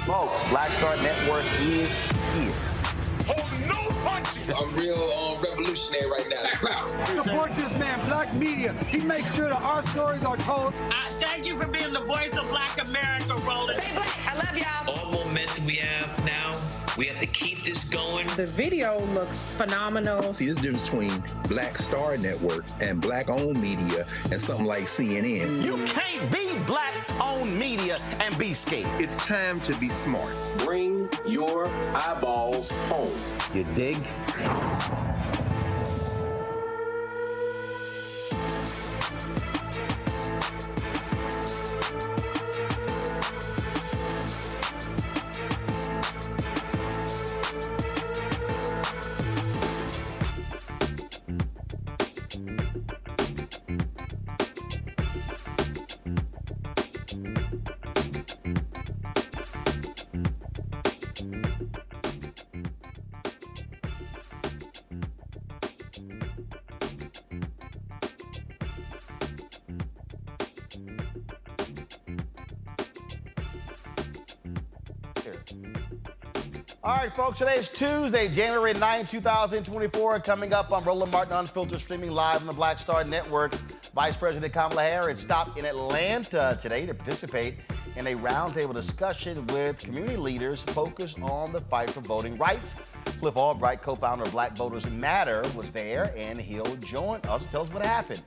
Folks, Black Star Network is here. Hold no punches. I'm real revolutionary right now. Black power. Support this man, Black Media. He makes sure that our stories are told. Thank you for being the voice of Black America, Roland. Stay black. I love y'all. All momentum we have now, we have to keep this going. The video looks phenomenal. See, this difference between Black Star Network and Black-owned media and something like CNN. You can't be Black-owned media and be scared. It's time to be smart. Bring your eyeballs home. You dig? All right, folks, today is Tuesday, January 9, 2024. Coming up on Roland Martin Unfiltered, streaming live on the Black Star Network. Vice President Kamala Harris stopped in Atlanta today to participate in a roundtable discussion with community leaders focused on the fight for voting rights. Cliff Albright, co-founder of Black Voters Matter, was there, and he'll join us to tell us what happened.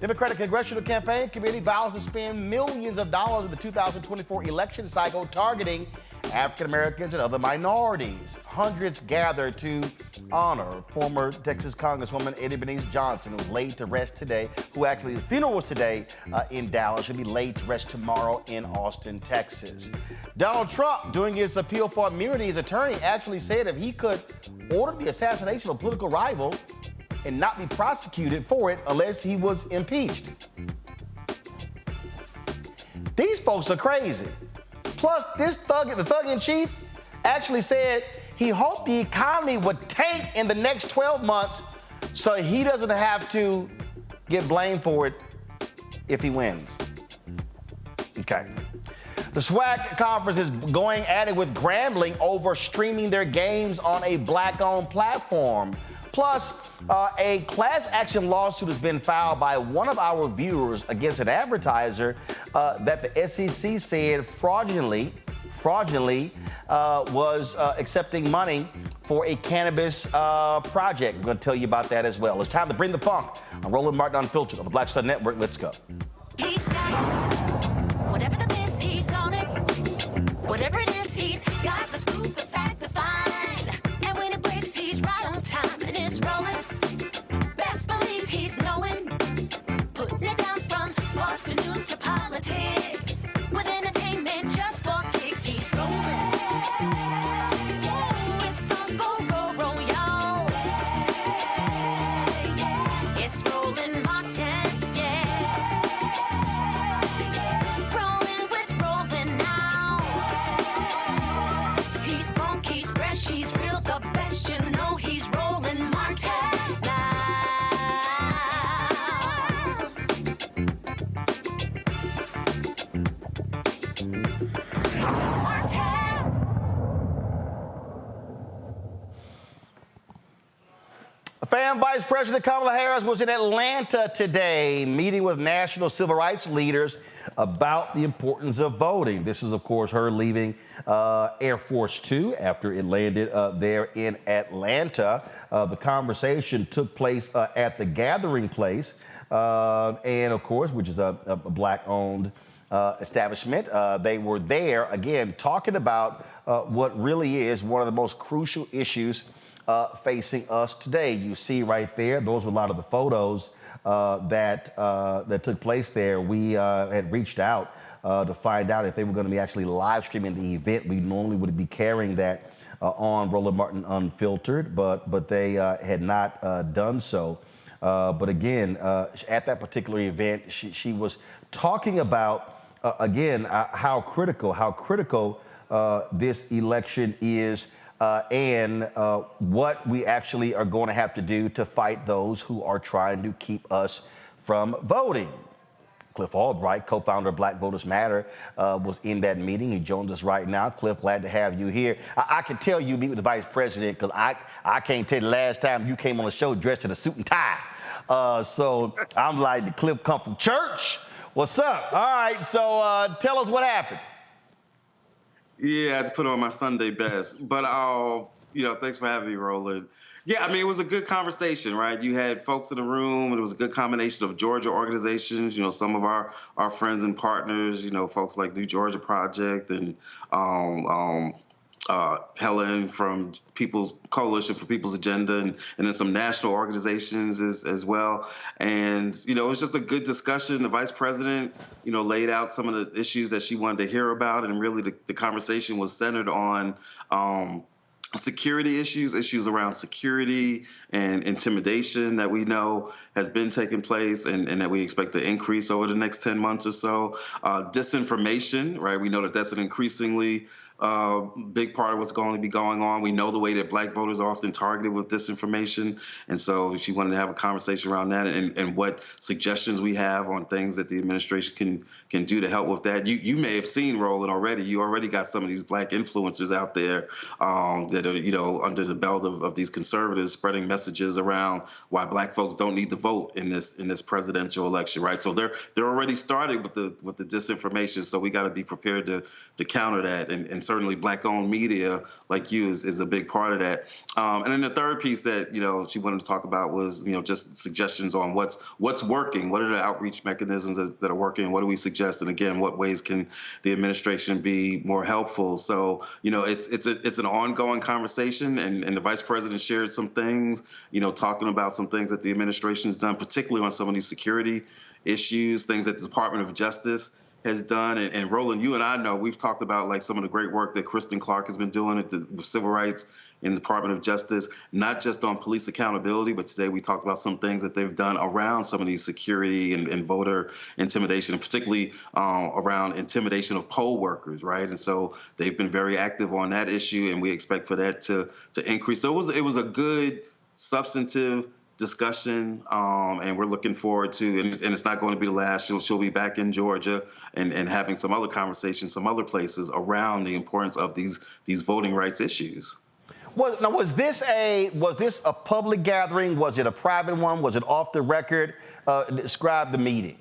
Democratic Congressional Campaign Committee vows to spend millions of dollars in the 2024 election cycle targeting African Americans and other minorities. Hundreds gathered to honor former Texas Congresswoman Bernice Johnson, who was laid to rest today, who actually, his funeral was today in Dallas. She'll be laid to rest tomorrow in Austin, Texas. Donald Trump, doing his appeal for immunity, his attorney actually said if he could order the assassination of a political rival and not be prosecuted for it unless he was impeached. These folks are crazy. Plus, this the thug-in-chief actually said he hoped the economy would tank in the next 12 months so he doesn't have to get blamed for it if he wins. Okay. The SWAC conference is going at it with Grambling over streaming their games on a Black-owned platform. Plus, a class action lawsuit has been filed by one of our viewers against an advertiser that the SEC said fraudulently was accepting money for a cannabis project. We're going to tell you about that as well. It's time to bring the funk on Roland Martin Unfiltered on the Black Star Network. Let's go. He's got it. Whatever the biz, he's on it. Whatever it is, he's got the scoop, the fact, the find. And when it breaks, he's right on time and it's rolling. Best believe he's knowing. Putting it down from sports to news to politics. With entertainment just for kicks, he's rolling. It's on go, y'all. It's Roland Martin, rolling with Roland now. He's funky, he's fresh, he's real, the best, you know he's Roland Martin now. Vice President Kamala Harris was in Atlanta today, meeting with national civil rights leaders about the importance of voting. This is, of course, her leaving Air Force Two after it landed there in Atlanta. The conversation took place at the Gathering Place, and of course, which is a Black-owned establishment. They were there, again, talking about what really is one of the most crucial issues facing us today. You see right there, those were a lot of the photos that took place there. We had reached out to find out if they were going to be actually live streaming the event. We normally would be carrying that on Roland Martin Unfiltered, but they had not done so. But again, at that particular event, she was talking about, again, how critical this election is and what we actually are going to have to do to fight those who are trying to keep us from voting. Cliff Albright, co-founder of Black Voters Matter, was in that meeting. He joins us right now. Cliff, glad to have you here. I can tell you meet with the vice president because I can't tell you the last time you came on the show dressed in a suit and tie. So I'm like, did Cliff come from church? What's up? All right, so tell us what happened. Yeah, I had to put on my Sunday best. But, thanks for having me, Roland. Yeah, I mean, it was a good conversation, right? You had folks in the room, and it was a good combination of Georgia organizations, some of our friends and partners, folks like New Georgia Project and Helen from People's Coalition for People's Agenda, and then some national organizations as well. And, it was just a good discussion. The vice president, laid out some of the issues that she wanted to hear about. And really the conversation was centered on security issues around security and intimidation that we know has been taking place and that we expect to increase over the next 10 months or so. Disinformation, right? We know that that's an increasingly big part of what's going to be going on. We know the way that Black voters are often targeted with disinformation. And so she wanted to have a conversation around that and what suggestions we have on things that the administration can do to help with that. You may have seen, Roland, already. You already got some of these Black influencers out there that are, under the belt of these conservatives spreading messages around why Black folks don't need to vote in this presidential election, right? So they're already started with the disinformation. So we got to be prepared to counter that. And certainly Black-owned media like you is a big part of that. And then the third piece that, she wanted to talk about was, just suggestions on what's working. What are the outreach mechanisms that are working? What do we suggest? And again, what ways can the administration be more helpful? So, it's an ongoing conversation. And the vice president shared some things, talking about some things that the administration has done, particularly on some of these security issues, things that the Department of Justice has done. And Roland, you and I know we've talked about like some of the great work that Kristen Clark has been doing with civil rights in the Department of Justice, not just on police accountability, but today we talked about some things that they've done around some of these security and voter intimidation, and particularly around intimidation of poll workers, right? And so they've been very active on that issue, and we expect for that to increase. So it was a good, substantive discussion, and we're looking forward to, and it's not going to be the last. She'll be back in Georgia and having some other conversations, some other places around the importance of these voting rights issues. Well, now, was this a public gathering? Was it a private one? Was it off the record? Describe the meeting.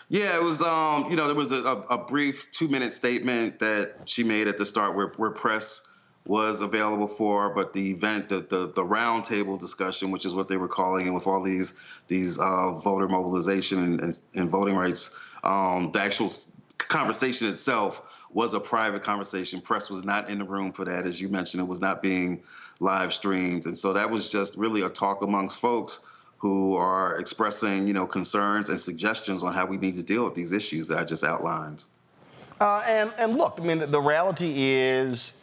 Yeah, it was, there was a brief 2-minute statement that she made at the start where press was available for, but the event, the roundtable discussion, which is what they were calling it, with all these voter mobilization and voting rights, the actual conversation itself was a private conversation. Press was not in the room for that. As you mentioned, it was not being live streamed. And so that was just really a talk amongst folks who are expressing, concerns and suggestions on how we need to deal with these issues that I just outlined. And look, I mean, the reality is,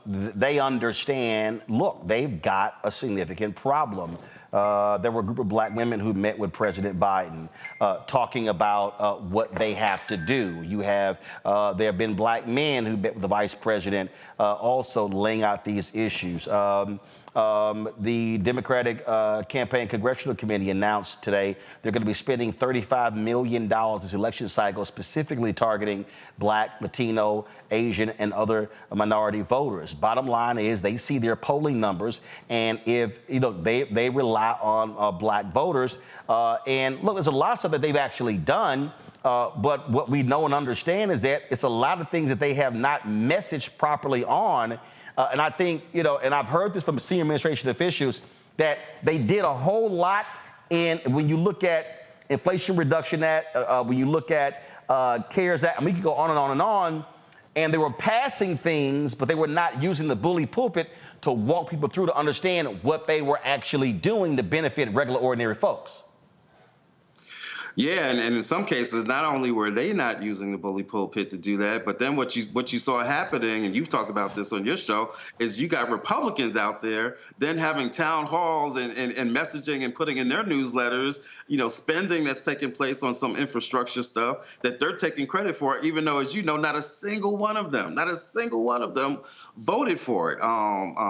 they understand, look, they've got a significant problem. There were a group of Black women who met with President Biden talking about what they have to do. You have, there have been Black men who met with the vice president also laying out these issues. The Democratic Campaign Congressional Committee announced today they're going to be spending $35 million this election cycle, specifically targeting Black, Latino, Asian, and other minority voters. Bottom line is they see their polling numbers, and if they rely on Black voters. And look, there's a lot of stuff that they've actually done. But what we know and understand is that it's a lot of things that they have not messaged properly on. And I think, and I've heard this from senior administration officials, that they did a whole lot. And when you look at Inflation Reduction Act, when you look at CARES Act, we could go on and on and on, and they were passing things, but they were not using the bully pulpit to walk people through to understand what they were actually doing to benefit regular, ordinary folks. Yeah, and in some cases, not only were they not using the bully pulpit to do that, but then what you saw happening, and you've talked about this on your show, is you got Republicans out there then having town halls and messaging and putting in their newsletters, spending that's taking place on some infrastructure stuff that they're taking credit for, even though, as you know, not a single one of them voted for it,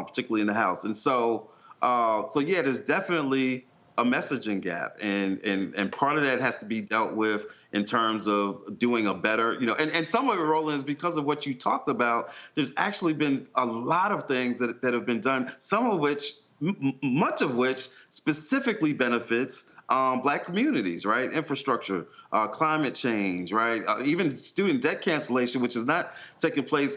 particularly in the House. And so yeah, there's definitely a messaging gap, and part of that has to be dealt with in terms of doing a better, and some of it, Roland, is because of what you talked about. There's actually been a lot of things that have been done, some of which, much of which specifically benefits Black communities, right? Infrastructure, climate change, right? Even student debt cancellation, which is not taking place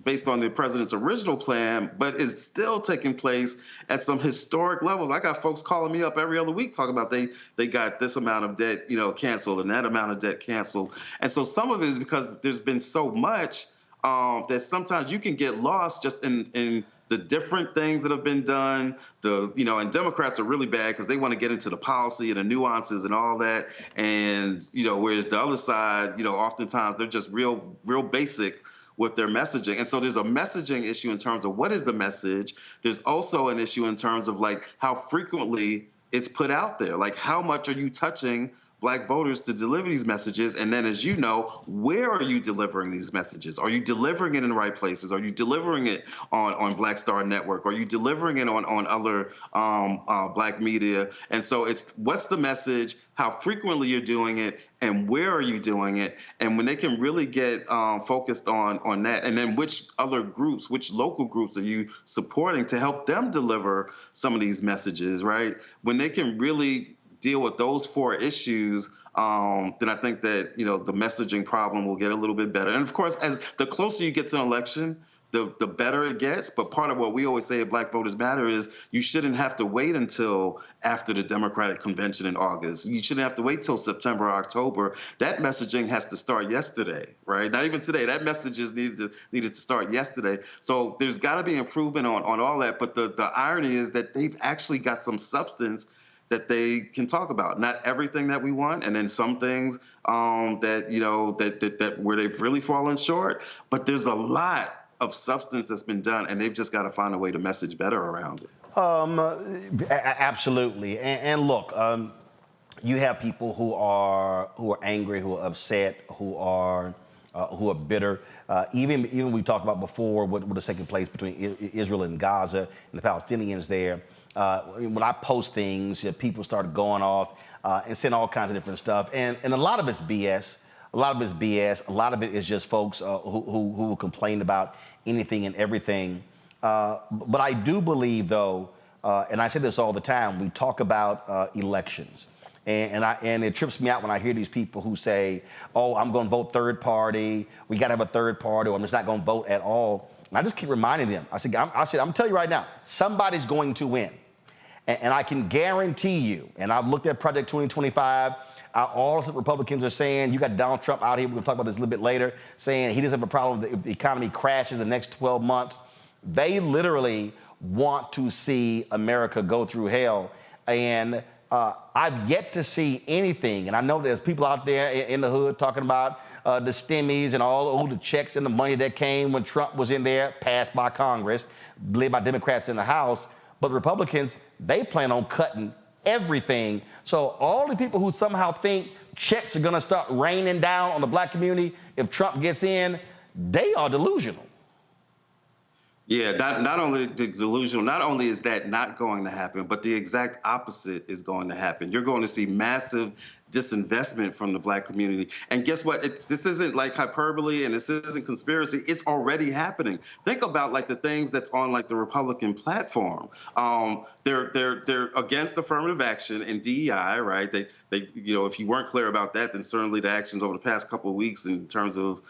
based on the president's original plan, but is still taking place at some historic levels. I got folks calling me up every other week talking about they got this amount of debt, canceled, and that amount of debt canceled. And so some of it is because there's been so much that sometimes you can get lost just in the different things that have been done. And Democrats are really bad because they want to get into the policy and the nuances and all that. And, whereas the other side, oftentimes they're just real basic with their messaging. And so there's a messaging issue in terms of what is the message. There's also an issue in terms of how frequently it's put out there. How much are you touching Black voters to deliver these messages? And then, as you know, where are you delivering these messages? Are you delivering it in the right places? Are you delivering it on Black Star Network? Are you delivering it on other Black media? And so it's what's the message, how frequently you're doing it, and where are you doing it? And when they can really get focused on that, and then which other groups, which local groups are you supporting to help them deliver some of these messages, right? When they can really deal with those four issues, then I think that, the messaging problem will get a little bit better. And of course, as the closer you get to an election, the better it gets. But part of what we always say at Black Voters Matter is you shouldn't have to wait until after the Democratic convention in August. You shouldn't have to wait till September or October. That messaging has to start yesterday, right? Not even today. That message is needed to start yesterday. So there's got to be improvement on all that. But the irony is that they've actually got some substance that they can talk about. Not everything that we want, and then some things that where they've really fallen short. But there's a lot of substance that's been done, and they've just got to find a way to message better around it. Absolutely. And look, you have people who are angry, who are upset, who are bitter. Even we talked about before what is taking place between Israel and Gaza and the Palestinians there. When I post things, people started going off and saying all kinds of different stuff. And a lot of it's BS. A lot of it is just folks who complain about anything and everything. But I do believe, though, and I say this all the time, we talk about elections. And it trips me out when I hear these people who say, oh, I'm going to vote third party. We got to have a third party, or I'm just not going to vote at all. And I just keep reminding them. I said, I'm going to tell you right now, somebody's going to win. And I can guarantee you, and I've looked at Project 2025, all the Republicans are saying, you got Donald Trump out here, we're going to talk about this a little bit later, saying he doesn't have a problem if the economy crashes in the next 12 months. They literally want to see America go through hell. And I've yet to see anything, and I know there's people out there in the hood talking about the stimmies and all the checks and the money that came when Trump was in there, passed by Congress, led by Democrats in the House. But Republicans, they plan on cutting everything. So all the people who somehow think checks are going to start raining down on the Black community if Trump gets in, they are delusional. Yeah, not only delusional, not only is that not going to happen, but the exact opposite is going to happen. You're going to see massive disinvestment from the Black community. And guess what? This isn't like hyperbole and this isn't conspiracy. It's already happening. Think about the things that's on the Republican platform. They're against affirmative action and DEI, right? They if you weren't clear about that, then certainly the actions over the past couple of weeks in terms of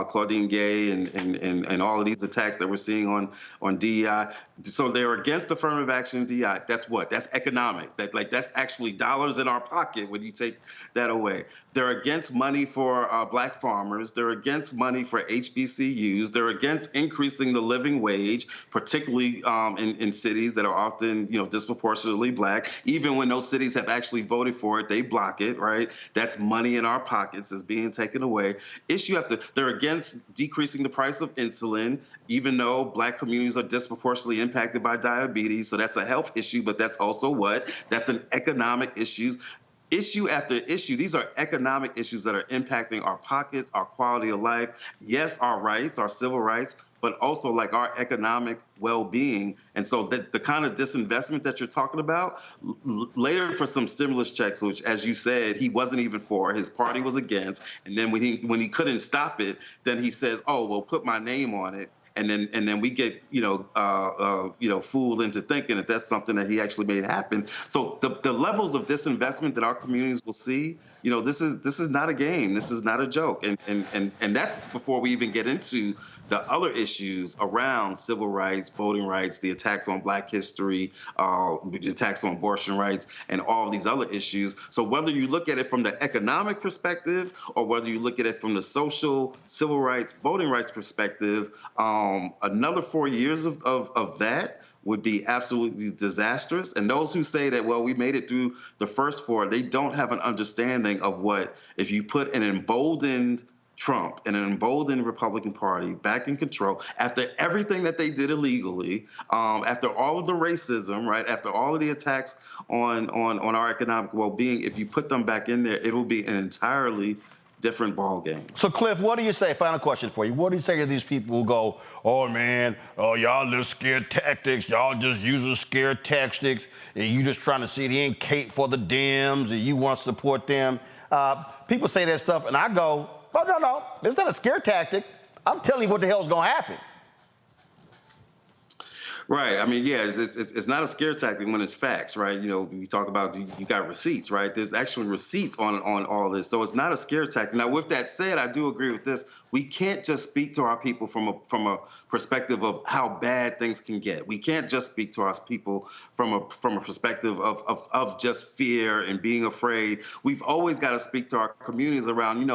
Claudine Gay and all of these attacks that we're seeing on DEI. So they're against affirmative action and DEI. That's what? That's economic. That's actually dollars in our pocket when you take that away. They're against money for black farmers. They're against money for HBCUs. They're against increasing the living wage, particularly in cities that are often, disproportionately black. Even when those cities have actually voted for it, they block it, right? That's money in our pockets is being taken away. They're against decreasing the price of insulin, even though black communities are disproportionately impacted by diabetes. So that's a health issue, but that's also what? That's an economic issue. Issue after issue, these are economic issues that are impacting our pockets, our quality of life, yes, our rights, our civil rights, but also like our economic well-being. And so the kind of disinvestment that you're talking about, later for some stimulus checks, which, as you said, he wasn't even for, his party was against, and then when he couldn't stop it, then he says, oh, well, put my name on it. And then we get fooled into thinking that that's something that he actually made happen. So the levels of disinvestment that our communities will see, this is not a game. This is not a joke. And that's before we even get into the other issues around civil rights, voting rights, the attacks on Black history, the attacks on abortion rights, and all of these other issues. So whether you look at it from the economic perspective or whether you look at it from the social, civil rights, voting rights perspective, another 4 years of that would be absolutely disastrous. And those who say that, well, we made it through the first 4, they don't have an understanding of what, if you put an emboldened Trump and an emboldened Republican Party back in control after everything that they did illegally, after all of the racism, right, after all of the attacks on our economic well-being, if you put them back in there, it will be an entirely different ball game. So, Cliff, what do you say? Final question for you. What do you say to these people who go, oh, man, y'all just scared tactics. Y'all just using scared tactics. And you just trying to sit here and cape for the Dems and you want to support them. People say that stuff, and I go, oh, no. It's not a scare tactic. I'm telling you what the hell is going to happen. Right. I mean, yeah, it's not a scare tactic when it's facts, right? We talk about you got receipts, right? There's actual receipts on all this. So it's not a scare tactic. Now, with that said, I do agree with this. We can't just speak to our people from a perspective of how bad things can get. We can't just speak to our people from a perspective of just fear and being afraid. We've always got to speak to our communities around,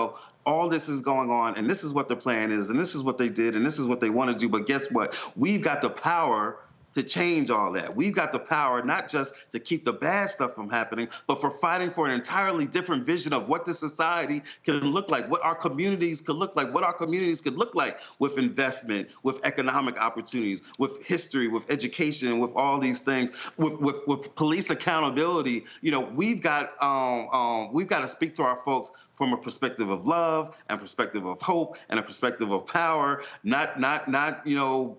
all this is going on, and this is what their plan is, and this is what they did, and this is what they want to do. But guess what? We've got the power to change all that. We've got the power not just to keep the bad stuff from happening, but for fighting for an entirely different vision of what this society can look like, what our communities could look like, what our communities could look like with investment, with economic opportunities, with history, with education, with all these things, with police accountability. We've got to speak to our folks from a perspective of love and perspective of hope and a perspective of power, not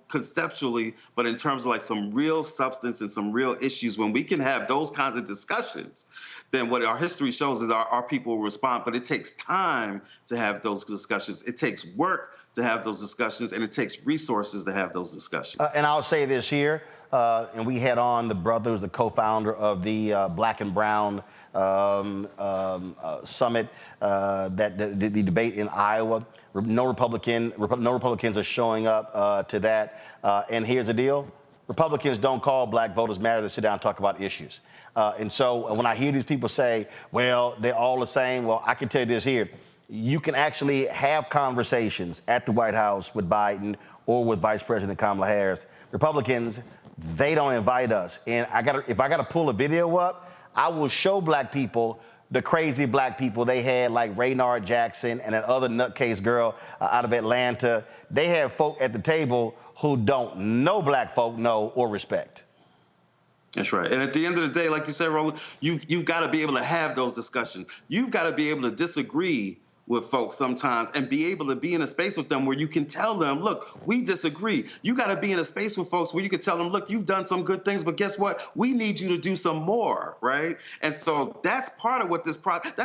conceptually, but in terms of like some real substance and some real issues. When we can have those kinds of discussions, then what our history shows is our people will respond. But it takes time to have those discussions. It takes work to have those discussions, and it takes resources to have those discussions. And I'll say this here, and we had on the brother who's the co-founder of the Black and Brown summit, the debate in Iowa. No Republicans are showing up to that. And here's the deal. Republicans don't call Black Voters Matter to sit down and talk about issues. And so when I hear these people say, well, they're all the same, well, I can tell you this here. You can actually have conversations at the White House with Biden or with Vice President Kamala Harris. Republicans, they don't invite us. And if I got to pull a video up, I will show Black people the crazy Black people they had, like Raynard Jackson and that other nutcase girl out of Atlanta. They have folk at the table who don't know Black folk know or respect. That's right. And at the end of the day, like you said, Roland, you've got to be able to have those discussions. You've got to be able to disagree with folks sometimes and be able to be in a space with them where you can tell them, look, we disagree. You got to be in a space with folks where you can tell them, look, you've done some good things, but guess what? We need you to do some more, right? And so that's part of what that's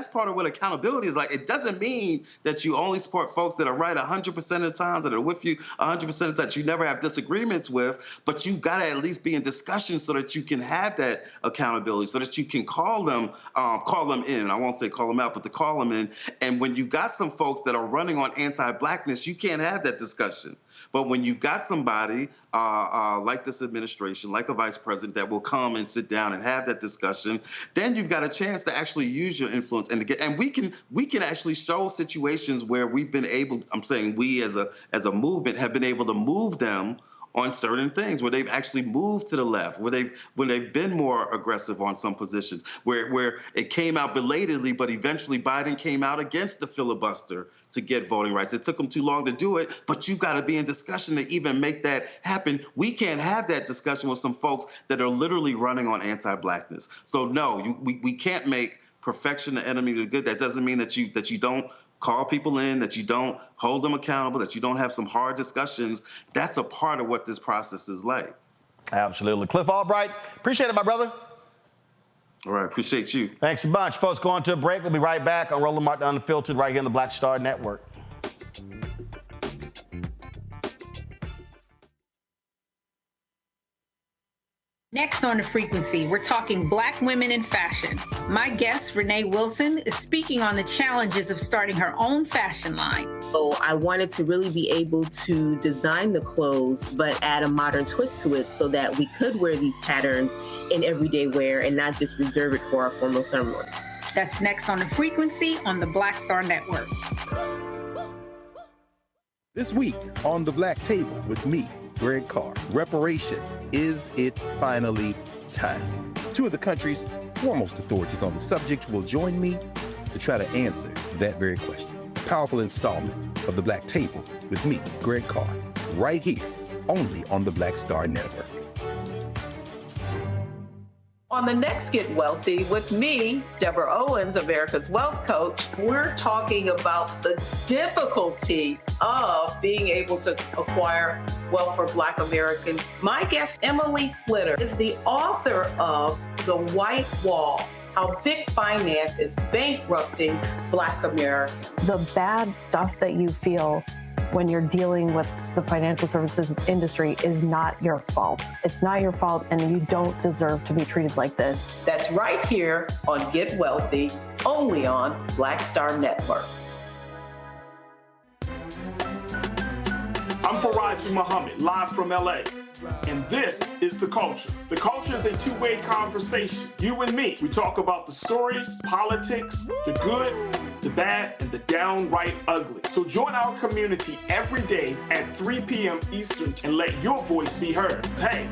part of what accountability is like. It doesn't mean that you only support folks that are right 100% of the times, that are with you 100% of the time, that you never have disagreements with, but you've got to at least be in discussion so that you can have that accountability, so that you can call them in. I won't say call them out, but to call them in. And when you got some folks that are running on anti-blackness, you can't have that discussion. But when you've got somebody like this administration, like a vice president that will come and sit down and have that discussion, then you've got a chance to actually use your influence and we can actually show situations where we've been able, I'm saying we as a movement have been able to move them on certain things, where they've actually moved to the left, when they've been more aggressive on some positions, where it came out belatedly, but eventually Biden came out against the filibuster to get voting rights. It took them too long to do it, but you've got to be in discussion to even make that happen. We can't have that discussion with some folks that are literally running on anti-blackness. So no, we can't make perfection the enemy of the good. That doesn't mean that you don't call people in, that you don't hold them accountable, that you don't have some hard discussions. That's a part of what this process is like. Absolutely. Cliff Albright, appreciate it, my brother. All right, appreciate you. Thanks a bunch. Folks, going to a break. We'll be right back on Roland Martin Unfiltered right here on the Black Star Network. Next on The Frequency, we're talking Black women in fashion. My guest, Renee Wilson, is speaking on the challenges of starting her own fashion line. So I wanted to really be able to design the clothes, but add a modern twist to it so that we could wear these patterns in everyday wear and not just reserve it for our formal ceremonies. That's next on The Frequency on the Black Star Network. This week on The Black Table with me, Greg Carr, reparation. Is it finally time? Two of the country's foremost authorities on the subject will join me to try to answer that very question. A powerful installment of The Black Table with me, Greg Carr, right here, only on the Black Star Network. On the next Get Wealthy with me, Deborah Owens, America's Wealth Coach, we're talking about the difficulty of being able to acquire wealth for Black Americans. My guest, Emily Flitter, is the author of The White Wall, How Big Finance is Bankrupting Black America. The bad stuff that you feel when you're dealing with the financial services industry is not your fault. It's not your fault, and you don't deserve to be treated like this. That's right here on Get Wealthy, only on Black Star Network. I'm Faraji Muhammad, live from LA. And this is The Culture. The Culture is a two-way conversation. You and me, we talk about the stories, politics, the good, the bad, and the downright ugly. So join our community every day at 3 p.m. Eastern and let your voice be heard. Hey,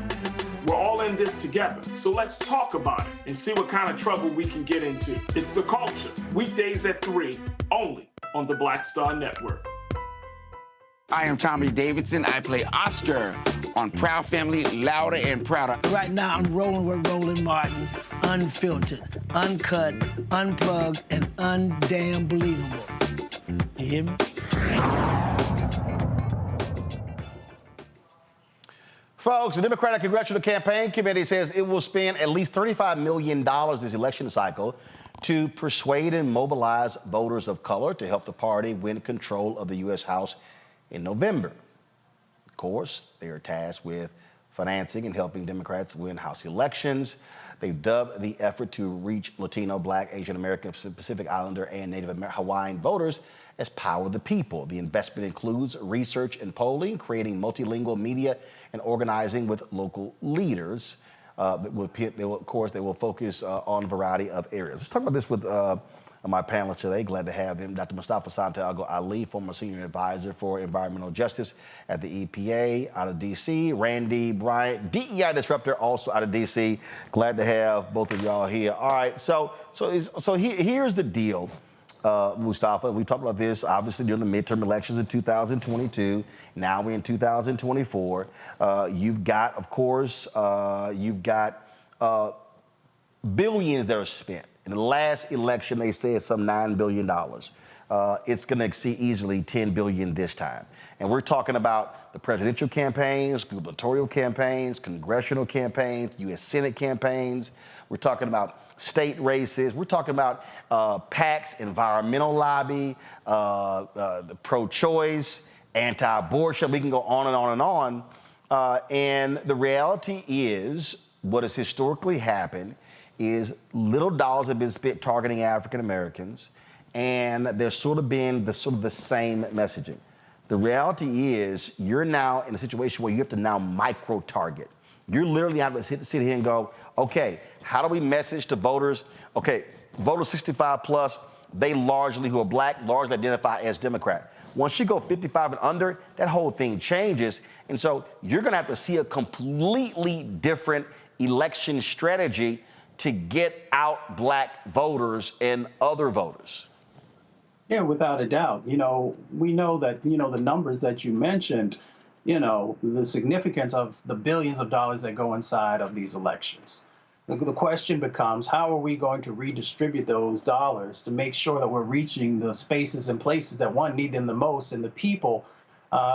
we're all in this together. So let's talk about it and see what kind of trouble we can get into. It's The Culture, weekdays at 3, only on the Black Star Network. I am Tommy Davidson. I play Oscar on Proud Family, Louder and Prouder. Right now, I'm rolling with Roland Martin, unfiltered, uncut, unplugged, and undamn believable. You hear me? Folks, the Democratic Congressional Campaign Committee says it will spend at least $35 million this election cycle to persuade and mobilize voters of color to help the party win control of the U.S. House in November. Of course, they are tasked with financing and helping Democrats win House elections. They've dubbed the effort to reach Latino, Black, Asian American, Pacific Islander, and Native Hawaiian voters as Power of the People. The investment includes research and polling, creating multilingual media, and organizing with local leaders. Of course, they will focus on a variety of areas. Let's talk about this with my panelists today. Glad to have them. Dr. Mustafa Santiago Ali, former senior advisor for environmental justice at the EPA out of D.C. Randy Bryant, DEI disruptor, also out of D.C. Glad to have both of y'all here. All right, so here's the deal, Mustafa. We talked about this obviously during the midterm elections in 2022. Now we're in 2024. You've got, of course, billions that are spent. In the last election, they said some $9 billion. It's going to exceed easily $10 billion this time. And we're talking about the presidential campaigns, gubernatorial campaigns, congressional campaigns, U.S. Senate campaigns. We're talking about state races. We're talking about PACs, environmental lobby, the pro-choice, anti-abortion. We can go on and on and on. And the reality is, what has historically happened is little dollars have been spent targeting African Americans, and there's sort of been the same messaging. The reality is you're now in a situation where you have to now micro-target. You're literally having to sit here and go, okay, how do we message to voters? Okay, voters 65 plus, they largely, who are black, largely identify as Democrat. Once you go 55 and under, that whole thing changes. And so you're gonna have to see a completely different election strategy to get out black voters and other voters. Yeah, without a doubt. You know, we know that, you know, the numbers that you mentioned, you know, the significance of the billions of dollars that go inside of these elections. The question becomes, how are we going to redistribute those dollars to make sure that we're reaching the spaces and places that, one, need them the most, and the people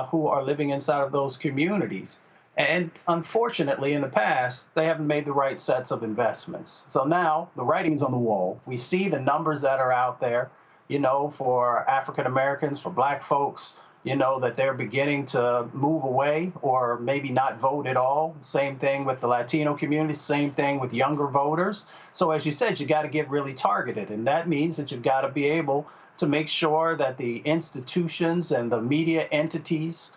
who are living inside of those communities? And unfortunately, in the past, they haven't made the right sets of investments. So now the writing's on the wall. We see the numbers that are out there, you know, for African Americans, for black folks, you know, that they're beginning to move away or maybe not vote at all. Same thing with the Latino community, same thing with younger voters. So as you said, you got to get really targeted. And that means that you've got to be able to make sure that the institutions and the media entities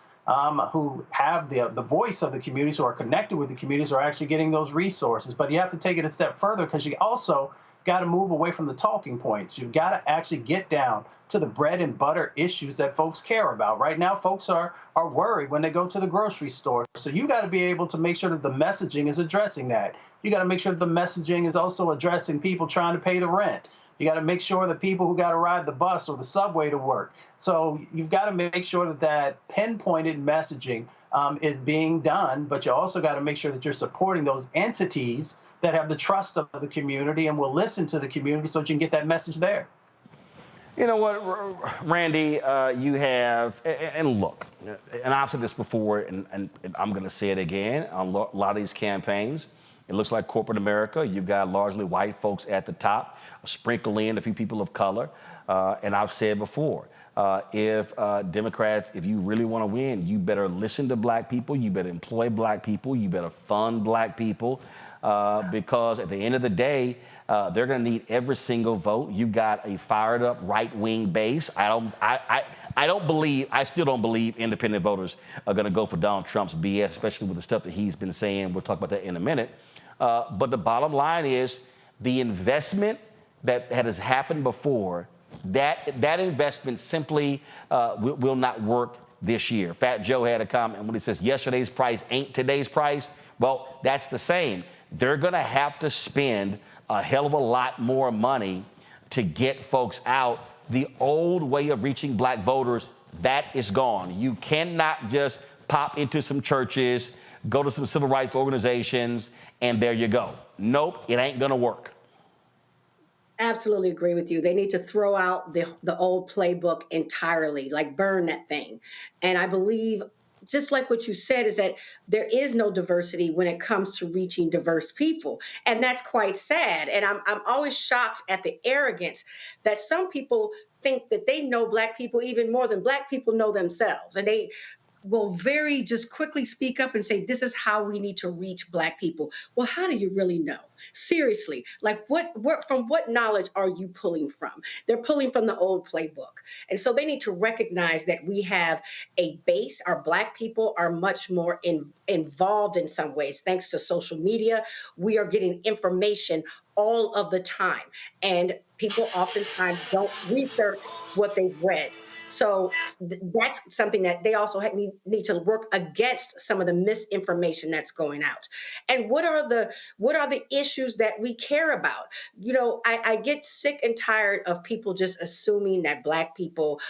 who have the voice of the communities, who are connected with the communities, are actually getting those resources. But you have to take it a step further, because you also got to move away from the talking points. You've got to actually get down to the bread and butter issues that folks care about. Right now, folks are worried when they go to the grocery store. So you got to be able to make sure that the messaging is addressing that. You got to make sure that the messaging is also addressing people trying to pay the rent. You got to make sure that people who got to ride the bus or the subway to work. So you've got to make sure that that pinpointed messaging is being done, but you also got to make sure that you're supporting those entities that have the trust of the community and will listen to the community so that you can get that message there. You know what, Randy, you have, and look, and I've said this before, and I'm going to say it again, on a lot of these campaigns, it looks like corporate America. You've got largely white folks at the top, sprinkle in a few people of color. And I've said before, if Democrats, if you really want to win, you better listen to black people, you better employ black people, you better fund black people, because at the end of the day, they're going to need every single vote. You've got a fired up right-wing base. I still don't believe independent voters are going to go for Donald Trump's BS, especially with the stuff that he's been saying. We'll talk about that in a minute. But the bottom line is the investment that has happened before, that investment simply will not work this year. Fat Joe had a comment when he says yesterday's price ain't today's price. Well, that's the same. They're going to have to spend a hell of a lot more money to get folks out. The old way of reaching black voters, that is gone. You cannot just pop into some churches, go to some civil rights organizations, and there you go. Nope, it ain't going to work. Absolutely agree with you. They need to throw out the old playbook entirely, like burn that thing. And I believe, just like what you said, is that there is no diversity when it comes to reaching diverse people. And that's quite sad. And I'm always shocked at the arrogance that some people think that they know black people even more than black people know themselves. And they will very just quickly speak up and say, this is how we need to reach black people. Well, how do you really know? Seriously, like from what knowledge are you pulling from? They're pulling from the old playbook. And so they need to recognize that we have a base. Our black people are much more involved in some ways. Thanks to social media, we are getting information all of the time. And people oftentimes don't research what they've read. So that's something that they also need to work against, some of the misinformation that's going out. And what are the issues that we care about? You know, I get sick and tired of people just assuming that black people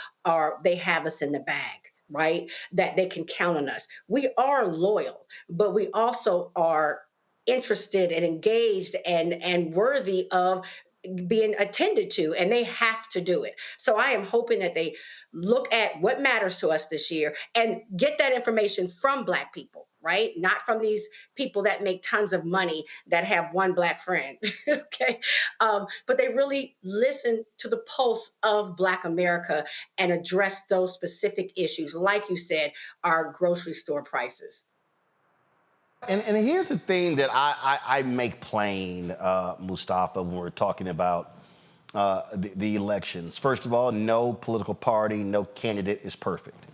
they have us in the bag, right? That they can count on us. We are loyal, but we also are interested and engaged and worthy of being attended to, and they have to do it. So I am hoping that they look at what matters to us this year and get that information from black people, right? Not from these people that make tons of money that have one black friend, okay? But they really listen to the pulse of Black America and address those specific issues, like you said, our grocery store prices. And here's the thing that I make plain, Mustafa, when we're talking about the elections. First of all, no political party, no candidate is perfect.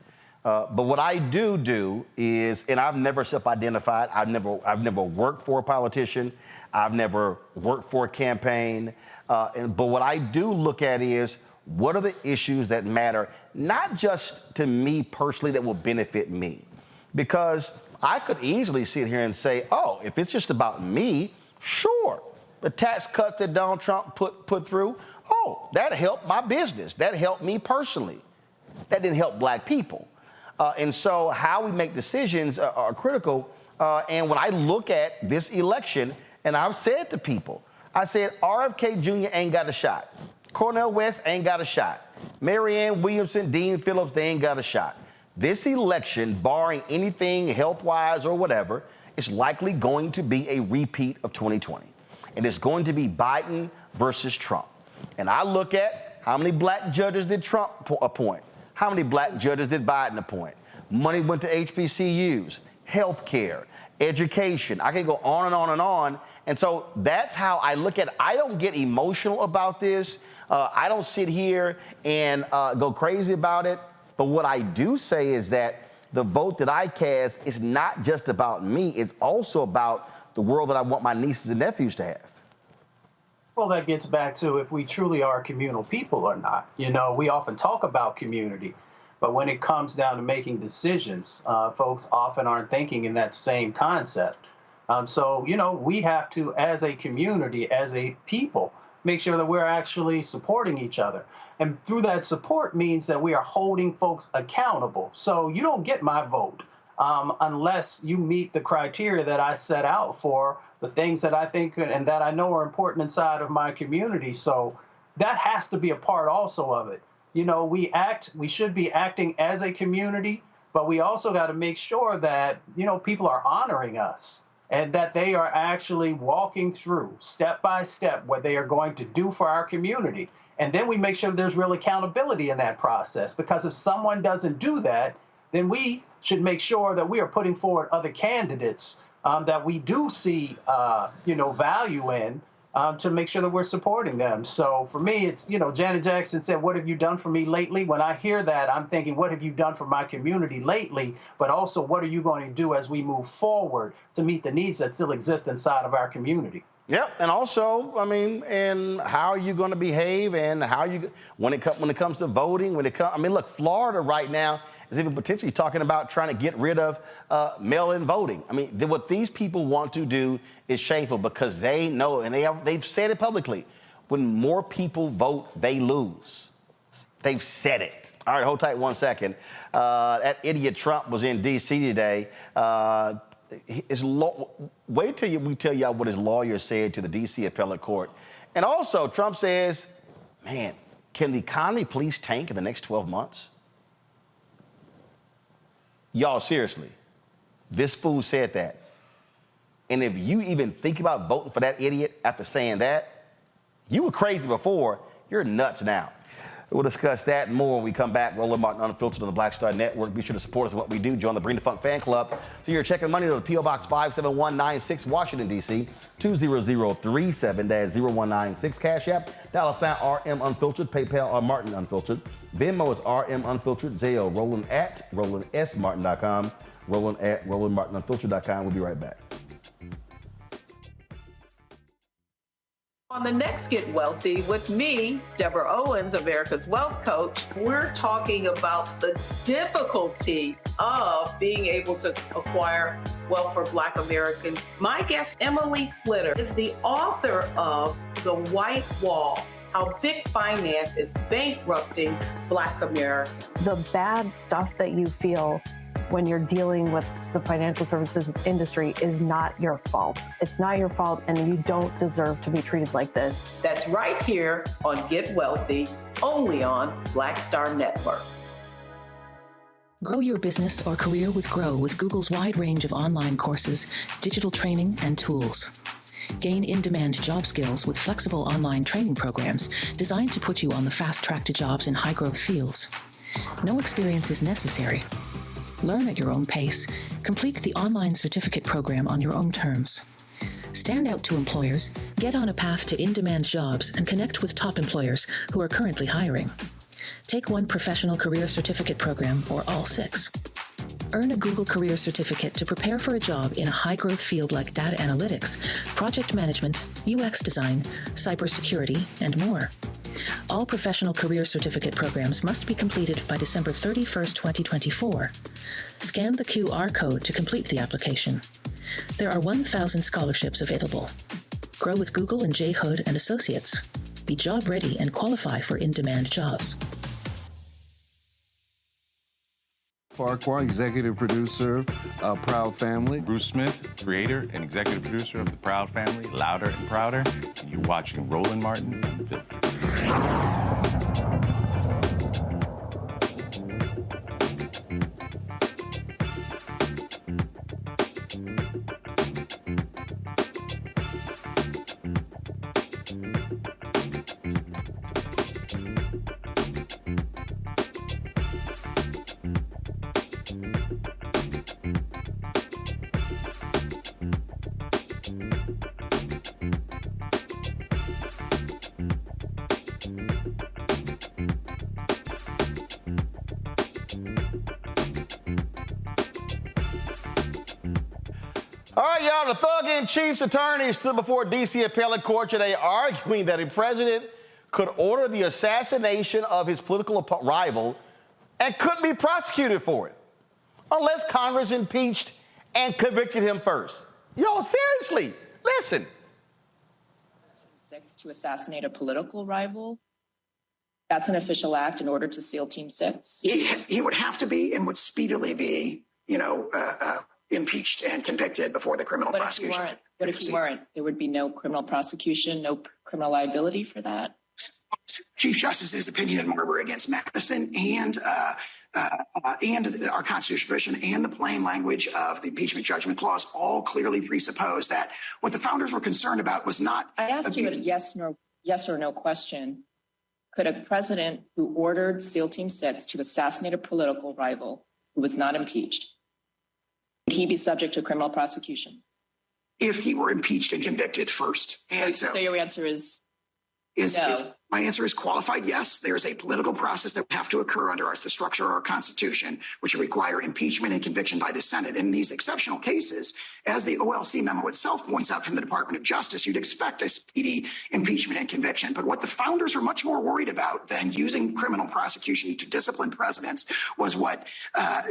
But what I do is, and I've never self-identified, I've never worked for a politician, I've never worked for a campaign, but what I do look at is, what are the issues that matter, not just to me personally, that will benefit me? Because I could easily sit here and say, oh, if it's just about me, sure. The tax cuts that Donald Trump put through, oh, that helped my business. That helped me personally. That didn't help black people. And so how we make decisions are critical. And when I look at this election, and I've said to people, I said, RFK Jr. ain't got a shot. Cornel West ain't got a shot. Marianne Williamson, Dean Phillips, they ain't got a shot. This election, barring anything health-wise or whatever, is likely going to be a repeat of 2020. And it's going to be Biden versus Trump. And I look at how many black judges did Trump appoint? How many black judges did Biden appoint? Money went to HBCUs, healthcare, education. I can go on and on and on. And so that's how I look at it. I don't get emotional about this. I don't sit here and go crazy about it. But what I do say is that the vote that I cast is not just about me. It's also about the world that I want my nieces and nephews to have. Well, that gets back to if we truly are communal people or not. You know, we often talk about community, but when it comes down to making decisions, folks often aren't thinking in that same concept. So, you know, we have to, as a community, as a people, make sure that we're actually supporting each other. And through that support means that we are holding folks accountable. So you don't get my vote unless you meet the criteria that I set out for the things that I think and that I know are important inside of my community. So that has to be a part also of it. You know, we should be acting as a community, but we also got to make sure that, you know, people are honoring us and that they are actually walking through step by step what they are going to do for our community. And then we make sure there's real accountability in that process, because if someone doesn't do that, then we should make sure that we are putting forward other candidates that we do see, value in, to make sure that we're supporting them. So for me, it's, you know, Janet Jackson said, "What have you done for me lately?" When I hear that, I'm thinking, what have you done for my community lately? But also, what are you going to do as we move forward to meet the needs that still exist inside of our community? Yep, and also, I mean, and how are you going to behave, and how you when it comes to voting, I mean, look, Florida right now is even potentially talking about trying to get rid of mail-in voting. I mean, what these people want to do is shameful, because they know, and they've said it publicly, when more people vote, they lose. They've said it. All right, hold tight 1 second. That idiot Trump was in D.C. today. Wait till we tell y'all what his lawyer said to the D.C. appellate court. And also, Trump says, man, can the economy please tank in the next 12 months? Y'all, seriously, this fool said that. And if you even think about voting for that idiot after saying that, you were crazy before, you're nuts now. We'll discuss that and more when we come back. Roland Martin Unfiltered on the Black Star Network. Be sure to support us in what we do. Join the Bring the Funk fan club. So you're checking money to the P.O. Box 57196, Washington, D.C. 20037. That's 0196. Cash App, $RM Unfiltered. PayPal, or Martin Unfiltered. Venmo is RM Unfiltered. Zelle, Roland at RolandSMartin.com. Roland at RolandMartinUnfiltered.com. We'll be right back. On the next Get Wealthy with me, Deborah Owens, America's Wealth Coach, we're talking about the difficulty of being able to acquire wealth for Black Americans. My guest, Emily Flitter, is the author of The White Wall: How Big Finance is Bankrupting Black Americans. The bad stuff that you feel when you're dealing with the financial services industry is not your fault. It's not your fault, and you don't deserve to be treated like this. That's right here on Get Wealthy, only on Black Star Network. Grow your business or career with Grow with Google's wide range of online courses, digital training, and tools. Gain in-demand job skills with flexible online training programs designed to put you on the fast track to jobs in high-growth fields. No experience is necessary. Learn at your own pace. Complete the online certificate program on your own terms. Stand out to employers, get on a path to in-demand jobs, and connect with top employers who are currently hiring. Take one professional career certificate program or all 6. Earn a Google Career Certificate to prepare for a job in a high-growth field like data analytics, project management, UX design, cybersecurity, and more. All professional career certificate programs must be completed by December 31st, 2024. Scan the QR code to complete the application. There are 1,000 scholarships available. Grow with Google and J. Hood and Associates. Be job ready and qualify for in-demand jobs. Farquhar, executive producer of Proud Family. Bruce Smith, creator and executive producer of The Proud Family, Louder and Prouder. And you're watching Roland Martin Unfiltered. All right, y'all, the Thug-in-Chief's attorney stood before D.C. appellate court today arguing that a president could order the assassination of his political rival and couldn't be prosecuted for it unless Congress impeached and convicted him first. Yo, seriously, listen. To assassinate a political rival, that's an official act in order to seal Team 6? He would have to be and would speedily be, impeached and convicted before the criminal prosecution. What if he weren't? There would be no criminal prosecution, no criminal liability for that? Chief Justice's opinion in Marbury against Madison and our constitutional provision and the plain language of the impeachment judgment clause all clearly presuppose that what the founders were concerned about was not. I asked you a yes or no question. Could a president who ordered SEAL Team 6 to assassinate a political rival who was not impeached, would he be subject to criminal prosecution? If he were impeached and convicted first. And so your answer is no. My answer is qualified yes. There's a political process that would have to occur under the structure of our Constitution, which would require impeachment and conviction by the Senate. In these exceptional cases, as the OLC memo itself points out from the Department of Justice, you'd expect a speedy impeachment and conviction. But what the founders were much more worried about than using criminal prosecution to discipline presidents was what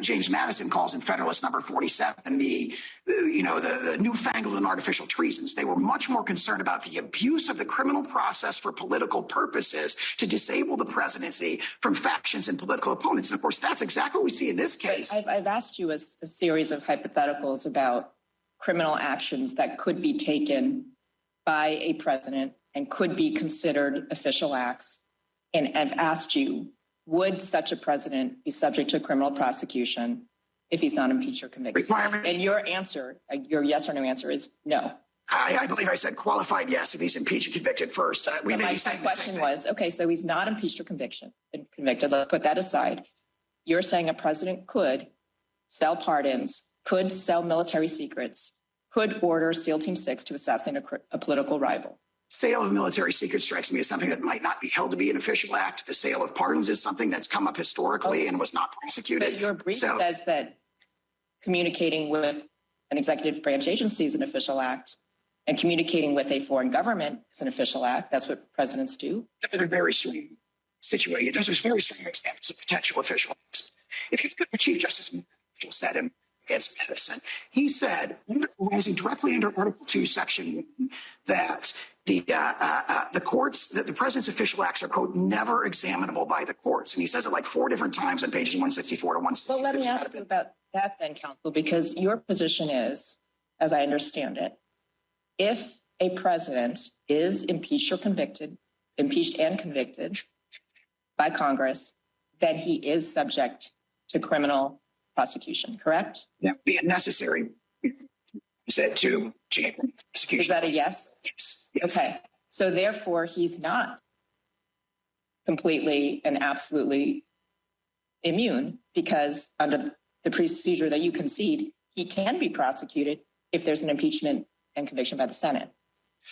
James Madison calls in Federalist Number 47, the newfangled and artificial treasons. They were much more concerned about the abuse of the criminal process for political purposes to disable the presidency from factions and political opponents. And of course, that's exactly what we see in this case. I've asked you a series of hypotheticals about criminal actions that could be taken by a president and could be considered official acts. And I've asked you, would such a president be subject to criminal prosecution if he's not impeached or convicted? And your answer, your yes or no answer is no. I believe I said qualified yes if he's impeached and convicted first. My question was, okay, so he's not impeached or convicted. Let's put that aside. You're saying a president could sell pardons, could sell military secrets, could order SEAL Team 6 to assassinate a political rival. Sale of military secrets strikes me as something that might not be held to be an official act. The sale of pardons is something that's come up historically and was not prosecuted. But your brief says that communicating with an executive branch agency is an official act. And communicating with a foreign government is an official act. That's what presidents do. In a very strong situation, there's very strong examples of potential official acts. If you look at what Chief Justice said against Madison, he said, rising directly under Article 2, Section 1, that the courts, that the president's official acts are, quote, never examinable by the courts. And he says it like 4 different times on pages 164 to 166. Well, let me ask you about that then, counsel, because your position is, as I understand it, if a president is impeached and convicted by Congress, then he is subject to criminal prosecution, correct? That would be necessary, said to prosecution. Is that a yes? Yes. Okay. So therefore, he's not completely and absolutely immune, because under the procedure that you concede, he can be prosecuted if there's an impeachment and conviction by the Senate.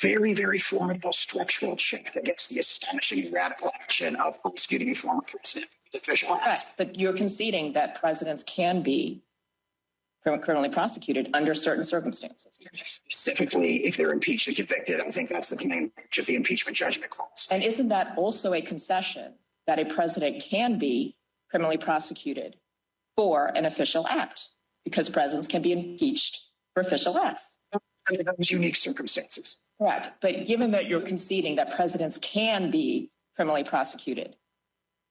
Very, very formidable structural check against the astonishing radical action of prosecuting a former president with official acts. But you're conceding that presidents can be criminally prosecuted under certain circumstances. Specifically, if they're impeached and convicted, I think that's the main branch of the impeachment judgment clause. And isn't that also a concession that a president can be criminally prosecuted for an official act? Because presidents can be impeached for official acts. Under those unique circumstances. Correct. But given that you're conceding that presidents can be criminally prosecuted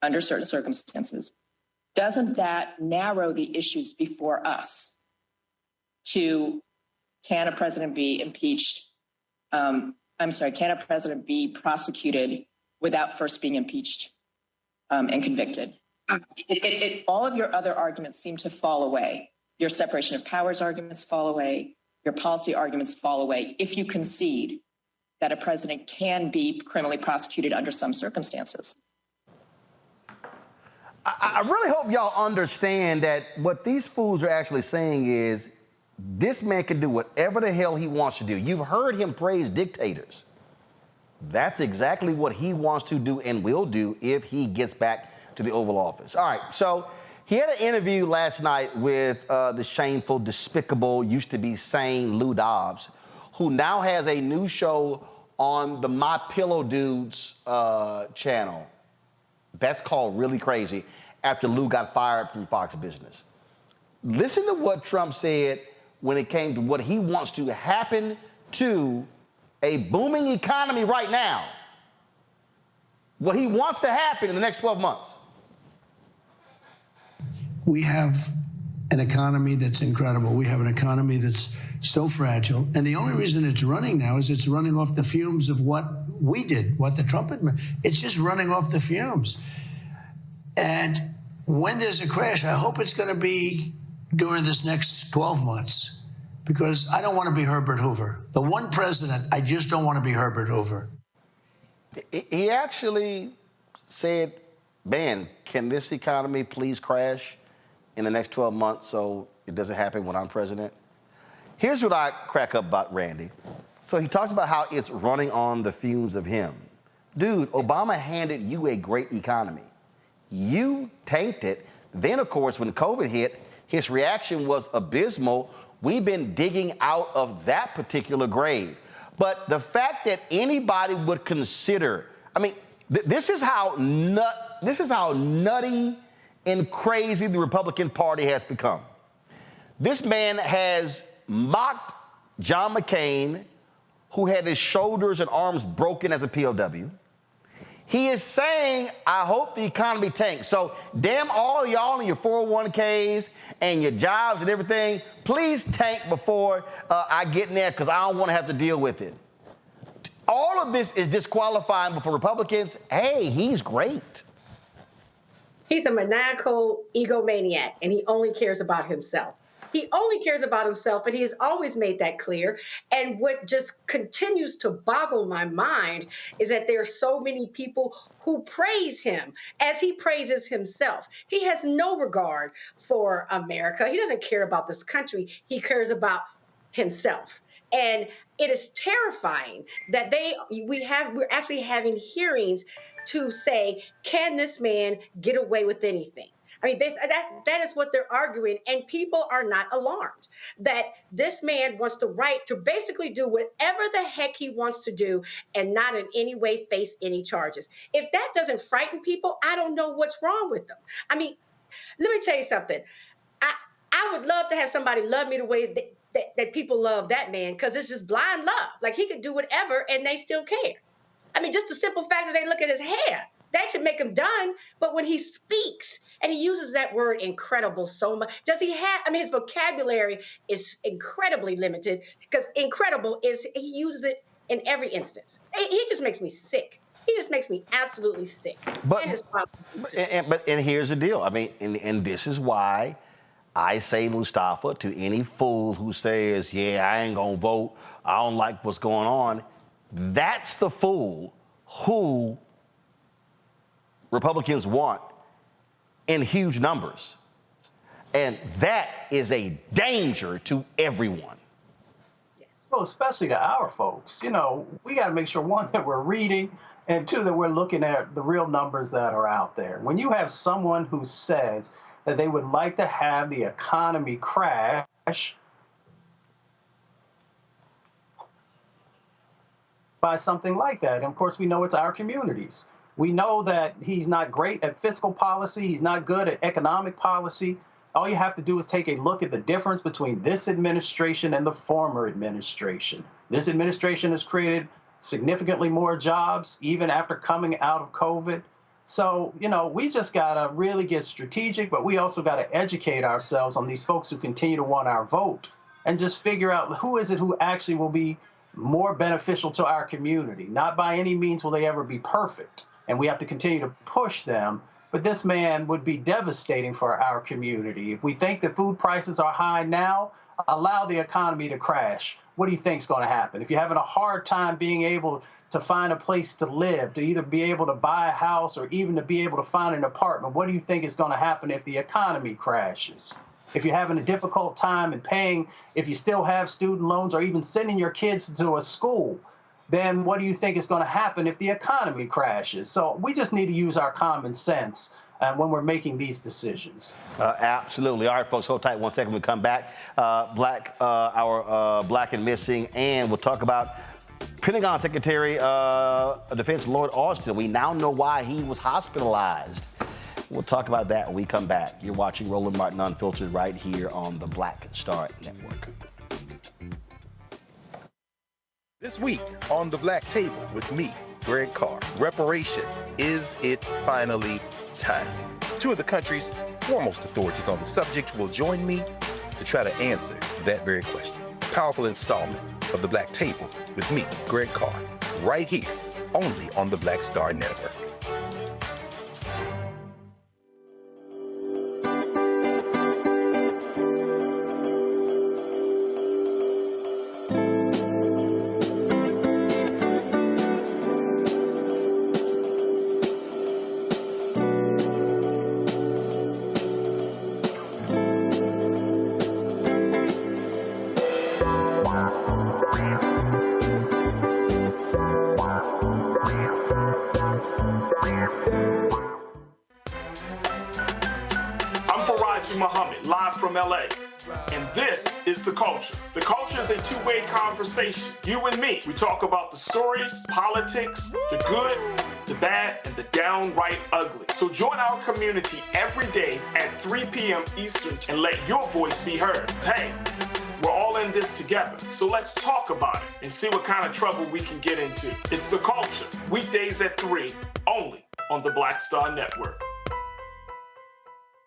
under certain circumstances, doesn't that narrow the issues before us to can a president be impeached? Can a president be prosecuted without first being impeached and convicted? All of your other arguments seem to fall away. Your separation of powers arguments fall away. Your policy arguments fall away if you concede that a president can be criminally prosecuted under some circumstances. I really hope y'all understand that what these fools are actually saying is this man can do whatever the hell he wants to do. You've heard him praise dictators. That's exactly what he wants to do and will do if he gets back to the Oval Office. All right, so he had an interview last night with the shameful, despicable, used to be sane Lou Dobbs, who now has a new show on the My Pillow Dudes channel. That's called Really Crazy, after Lou got fired from Fox Business. Listen to what Trump said when it came to what he wants to happen to a booming economy right now. What he wants to happen in the next 12 months. We have an economy that's incredible. We have an economy that's so fragile. And the only reason it's running now is it's running off the fumes of what we did, what the Trump administration. It's just running off the fumes. And when there's a crash, I hope it's going to be during this next 12 months, because I don't want to be Herbert Hoover. The one president, I just don't want to be Herbert Hoover. He actually said, man, can this economy please crash in the next 12 months so it doesn't happen when I'm president? Here's what I crack up about Randy. So he talks about how it's running on the fumes of him. Dude, Obama handed you a great economy. You tanked it. Then, of course, when COVID hit, his reaction was abysmal. We've been digging out of that particular grave. But the fact that anybody would consider, I mean, this is how nutty and crazy the Republican Party has become. This man has mocked John McCain, who had his shoulders and arms broken as a POW. He is saying, I hope the economy tanks. So damn all y'all and your 401ks and your jobs and everything, please tank before I get in there, because I don't want to have to deal with it. All of this is disqualifying, but for Republicans, hey, he's great. He's a maniacal egomaniac, and he only cares about himself. He only cares about himself, and he has always made that clear. And what just continues to boggle my mind is that there are so many people who praise him as he praises himself. He has no regard for America. He doesn't care about this country. He cares about himself. And it is terrifying that we're actually having hearings to say, can this man get away with anything? I mean, that is what they're arguing, and people are not alarmed that this man wants the right to basically do whatever the heck he wants to do and not in any way face any charges. If that doesn't frighten people, I don't know what's wrong with them. I mean, let me tell you something. I would love to have somebody love me the way that people love that man, because it's just blind love. Like, he could do whatever and they still care. I mean, just the simple fact that they look at his hair, that should make him done. But when he speaks, and he uses that word incredible so much, his vocabulary is incredibly limited, because incredible is, he uses it in every instance. He just makes me sick. He just makes me absolutely sick. But here's the deal. I mean, and this is why I say, Mustafa, to any fool who says, yeah, I ain't gonna vote, I don't like what's going on, that's the fool who Republicans want in huge numbers. And that is a danger to everyone. Well, especially to our folks, we got to make sure, one, that we're reading, and two, that we're looking at the real numbers that are out there. When you have someone who says that they would like to have the economy crash by something like that, and of course we know it's our communities. We know that he's not great at fiscal policy. He's not good at economic policy. All you have to do is take a look at the difference between this administration and the former administration. This administration has created significantly more jobs, even after coming out of COVID. So, we just got to really get strategic, but we also got to educate ourselves on these folks who continue to want our vote and just figure out who is it who actually will be more beneficial to our community. Not by any means will they ever be perfect, and we have to continue to push them. But this man would be devastating for our community. If we think that food prices are high now, allow the economy to crash. What do you think is going to happen? If you're having a hard time being able to find a place to live, to either be able to buy a house or even to be able to find an apartment, what do you think is going to happen if the economy crashes? If you're having a difficult time in paying, if you still have student loans or even sending your kids to a school, then what do you think is going to happen if the economy crashes? So we just need to use our common sense when we're making these decisions. Absolutely. All right, folks, hold tight 1 second. We come back. Our Black and Missing, and we'll talk about Pentagon Secretary of Defense Lloyd Austin. We now know why he was hospitalized. We'll talk about that when we come back. You're watching Roland Martin Unfiltered right here on the Black Star Network. This week on the Black Table with me, Greg Carr, reparations, is it finally time? Two of the country's foremost authorities on the subject will join me to try to answer that very question. A powerful installment of the Black Table with me, Greg Carr, right here, only on the Black Star Network. From LA. And this is The Culture. The Culture is a two-way conversation. You and me. We talk about the stories, politics, the good, the bad, and the downright ugly. So join our community every day at 3 p.m. Eastern and let your voice be heard. Hey, we're all in this together. So let's talk about it and see what kind of trouble we can get into. It's The Culture. Weekdays at 3, only on the Black Star Network.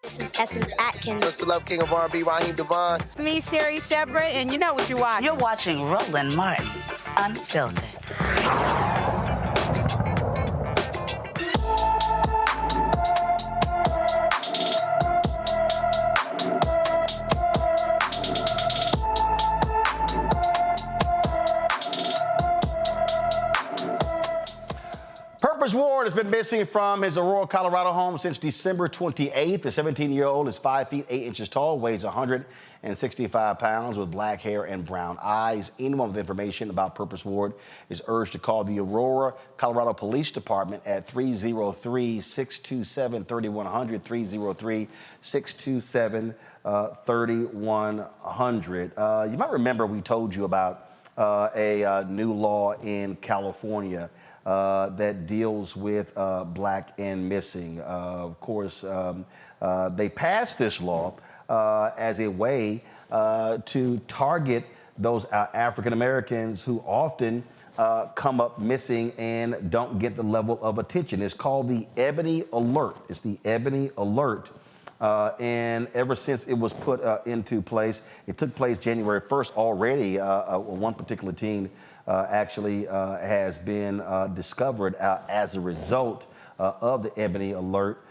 This is Essence Atkins. It's the Love King of R&B, Raheem Devon. It's me, Sherry Shepherd, and you know what you're watching. You're watching Roland Martin Unfiltered. Purpose Ward has been missing from his Aurora, Colorado home since December 28th. The 17-year-old is 5 feet 8 inches tall, weighs 165 pounds, with black hair and brown eyes. Anyone with information about Purpose Ward is urged to call the Aurora, Colorado Police Department at 303-627-3100, 303-627-3100. You might remember we told you about a new law in California that deals with black and missing. Of course, they passed this law as a way to target those African Americans who often come up missing and don't get the level of attention. It's called the Ebony Alert. It's the Ebony Alert. And ever since it was put into place, it took place January 1st already. One particular teen actually has been discovered as a result of the Ebony Alert.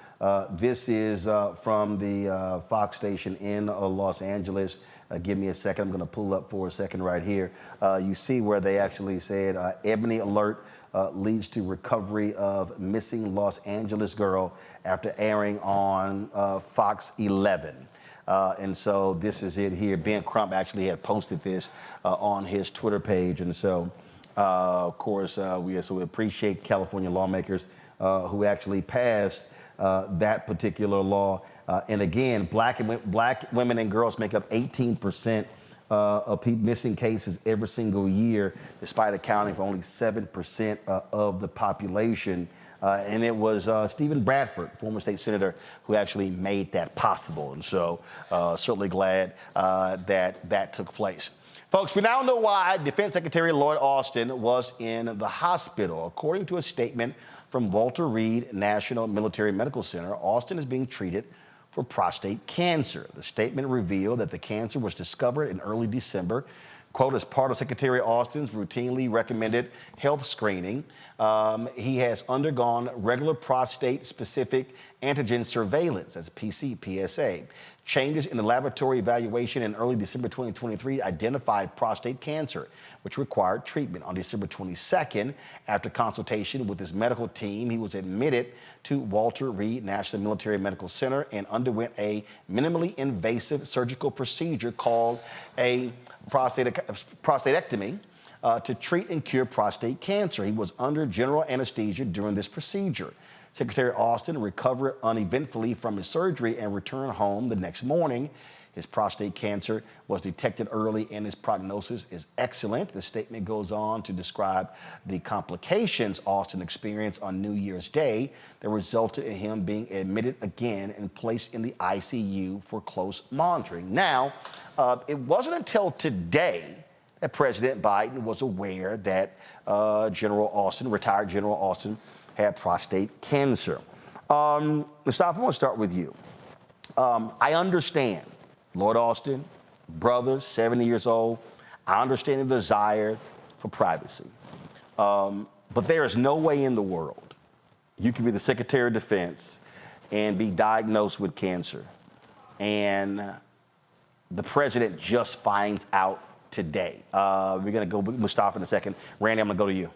This is from the Fox station in Los Angeles. Give me a second. I'm going to pull up for a second right here. You see where they actually said Ebony Alert leads to recovery of missing Los Angeles girl after airing on Fox 11. And so this is it here. Ben Crump actually had posted this on his Twitter page. And so, of course, we appreciate California lawmakers who actually passed that particular law. And again, black women and girls make up 18% of missing cases every single year, despite accounting for only 7% of the population. And it was Stephen Bradford, former state senator, who actually made that possible. And so certainly glad that took place. Folks, we now know why Defense Secretary Lloyd Austin was in the hospital. According to a statement from Walter Reed National Military Medical Center, Austin is being treated for prostate cancer. The statement revealed that the cancer was discovered in early December, quote, as part of Secretary Austin's routinely recommended health screening. He has undergone regular prostate-specific antigen surveillance, that's PSA. Changes in the laboratory evaluation in early December 2023 identified prostate cancer, which required treatment. On December 22nd, after consultation with his medical team, he was admitted to Walter Reed National Military Medical Center and underwent a minimally invasive surgical procedure called a prostatectomy to treat and cure prostate cancer. He was under general anesthesia during this procedure. Secretary Austin recovered uneventfully from his surgery and returned home the next morning. His prostate cancer was detected early and his prognosis is excellent. The statement goes on to describe the complications Austin experienced on New Year's Day that resulted in him being admitted again and placed in the ICU for close monitoring. Now, it wasn't until today that President Biden was aware that retired General Austin, had prostate cancer. Mustafa, I want to start with you. I understand Lloyd Austin, brothers, 70 years old. I understand the desire for privacy. But there is no way in the world you can be the Secretary of Defense and be diagnosed with cancer. And the president just finds out today. We're going to go with Mustafa in a second. Randy, I'm going to go to you.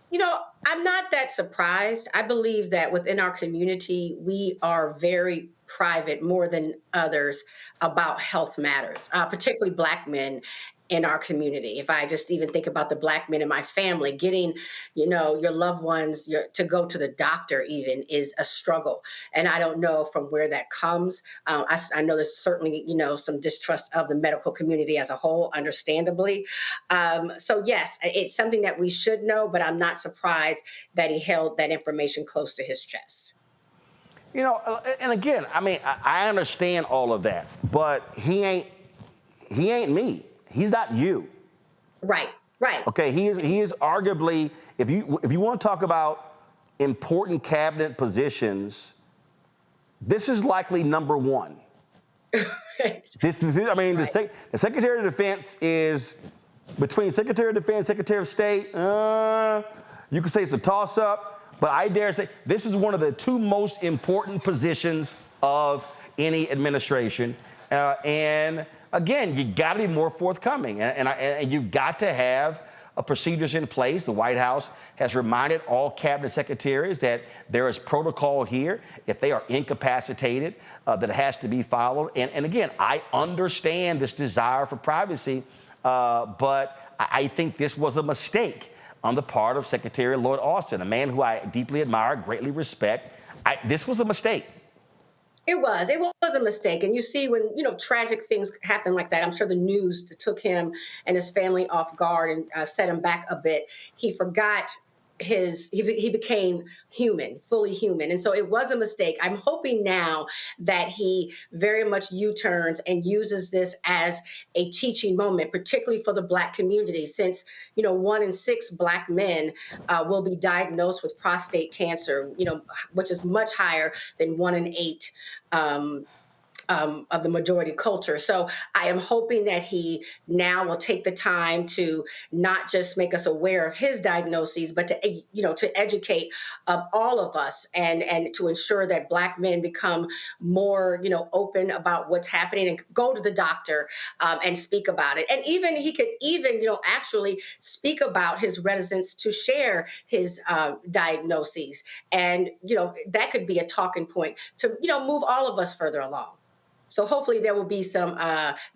You know, I'm not that surprised. I believe that within our community, we are very private more than others about health matters, particularly Black men in our community. If I just even think about the Black men in my family, getting, your loved ones to go to the doctor even is a struggle. And I don't know from where that comes. I know there's certainly, some distrust of the medical community as a whole, understandably. So yes, it's something that we should know, but I'm not surprised that he held that information close to his chest. And again, I understand all of that, but he ain't me. He's not you. Right. Okay, he is arguably, if you want to talk about important cabinet positions, this is likely number one. The Secretary of Defense is between Secretary of Defense, Secretary of State. You could say it's a toss-up. But I dare say this is one of the two most important positions of any administration. And again, you got to be more forthcoming. And you've got to have procedures in place. The White House has reminded all cabinet secretaries that there is protocol here. If they are incapacitated, that it has to be followed. And again, I understand this desire for privacy, but I think this was a mistake on the part of Secretary Lloyd Austin, a man who I deeply admire, greatly respect. This was a mistake. It was a mistake. And you see when, tragic things happen like that, I'm sure the news took him and his family off guard and set him back a bit. He forgot he became human, fully human. And so it was a mistake. I'm hoping now that he very much U-turns and uses this as a teaching moment, particularly for the Black community, since, 1 in 6 Black men will be diagnosed with prostate cancer, which is much higher than 1 in 8 of the majority culture. So I am hoping that he now will take the time to not just make us aware of his diagnoses, but to educate all of us and to ensure that Black men become more, open about what's happening and go to the doctor and speak about it. And even he could actually speak about his reticence to share his diagnoses. And, that could be a talking point to, move all of us further along. So hopefully there will be some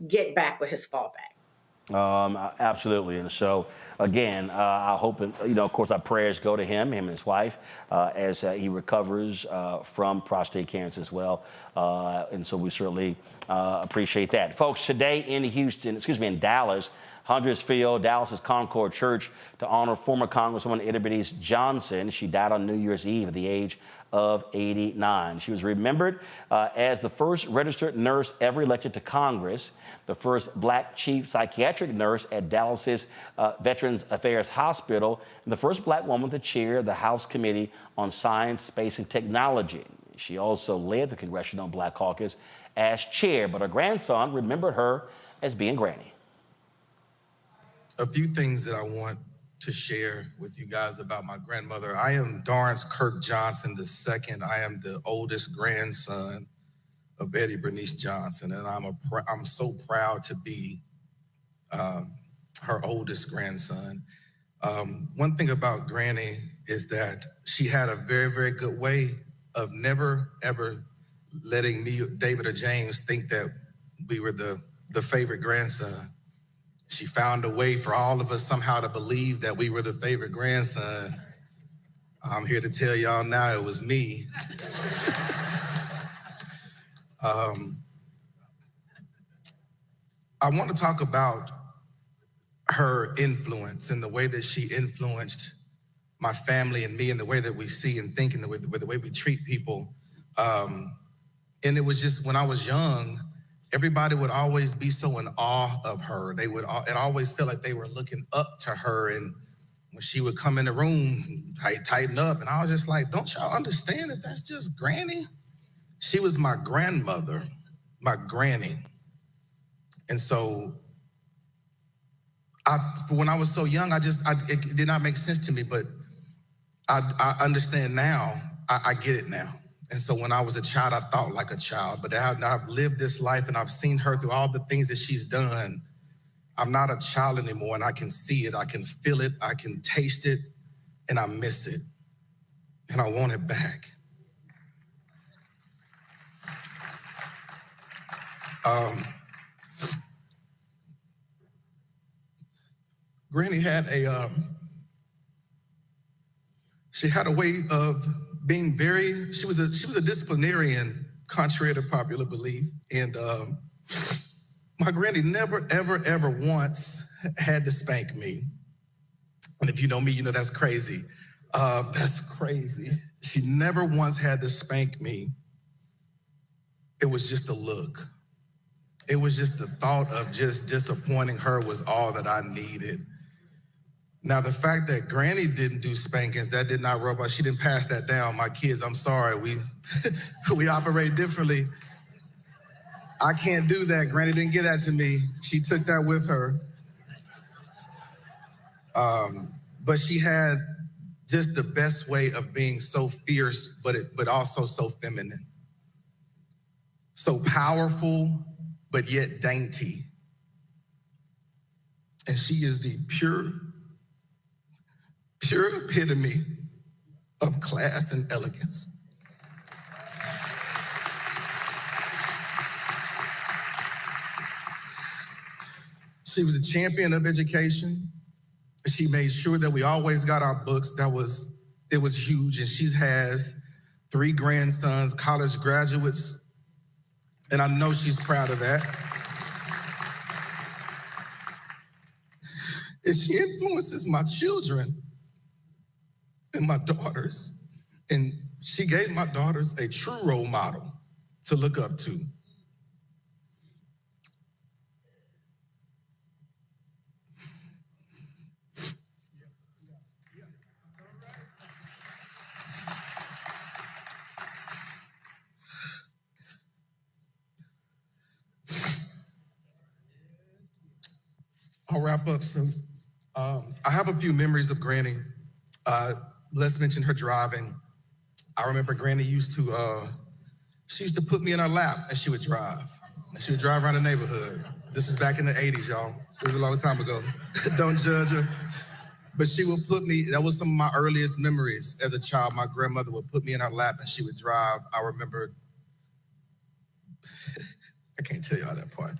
get back with his fallback. Absolutely. And so, again, I hope, of course, our prayers go to him and his wife as he recovers from prostate cancer as well. And so we certainly appreciate that. Folks, today in Dallas, hundreds filled Dallas's Concord Church to honor former Congresswoman Bernice Johnson. She died on New Year's Eve at the age of 89. She was remembered as the first registered nurse ever elected to Congress, the first black chief psychiatric nurse at Dallas's Veterans Affairs Hospital, and the first black woman to chair the House Committee on Science, Space, and Technology. She also led the Congressional Black Caucus as chair, but her grandson remembered her as being Granny. A few things that I want to share with you guys about my grandmother. I am Dorrance Kirk Johnson II. I am the oldest grandson of Bernice Johnson, and I'm so proud to be her oldest grandson. One thing about Granny is that she had a very, very good way of never, ever letting me, David, or James think that we were the favorite grandson. She found a way for all of us somehow to believe that we were the favorite grandson. I'm here to tell y'all now it was me. I want to talk about her influence and the way that she influenced my family and me and the way that we see and think and the way we treat people. And it was just when I was young, everybody would always be so in awe of her. It always felt like they were looking up to her. And when she would come in the room, tighten up. And I was just like, don't y'all understand that that's just Granny? She was my grandmother, my granny. And so when I was so young, it did not make sense to me, but I understand now. I get it now. And so when I was a child, I thought like a child, but I've lived this life and I've seen her through all the things that she's done. I'm not a child anymore, and I can see it, I can feel it, I can taste it, and I miss it. And I want it back. Granny had she had a way of being she was a disciplinarian, contrary to popular belief. And my granny never, ever, ever once had to spank me. And if you know me, you know that's crazy. That's crazy. She never once had to spank me. It was just a look. It was just the thought of just disappointing her was all that I needed. Now, the fact that Granny didn't do spankings, that did not rub off. She didn't pass that down. My kids, I'm sorry, we operate differently. I can't do that. Granny didn't give that to me. She took that with her. But she had just the best way of being so fierce, but also so feminine. So powerful, but yet dainty. And she is the pure epitome of class and elegance. She was a champion of education. She made sure that we always got our books. It was huge. And she has 3 grandsons, college graduates, and I know she's proud of that. And she influences my children and my daughters. And she gave my daughters a true role model to look up to. I'll wrap up soon. I have a few memories of Granny. Let's mention her driving. I remember Granny used to put me in her lap and she would drive. And she would drive around the neighborhood. This is back in the 80s, y'all. It was a long time ago. Don't judge her. But she would put me, that was some of my earliest memories as a child. My grandmother would put me in her lap and she would drive. I remember I can't tell y'all that part.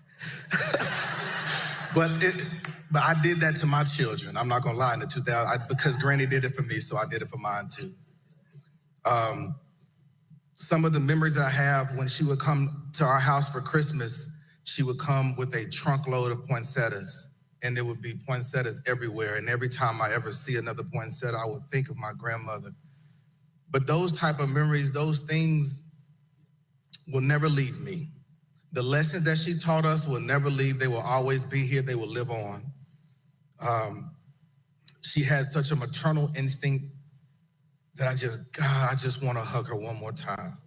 But I did that to my children. I'm not gonna lie, in the 2000s, because Granny did it for me, so I did it for mine too. Some of the memories I have when she would come to our house for Christmas, she would come with a trunk load of poinsettias, and there would be poinsettias everywhere. And every time I ever see another poinsettia, I would think of my grandmother. But those type of memories, those things will never leave me. The lessons that she taught us will never leave. They will always be here. They will live on. She had such a maternal instinct that I just want to hug her one more time.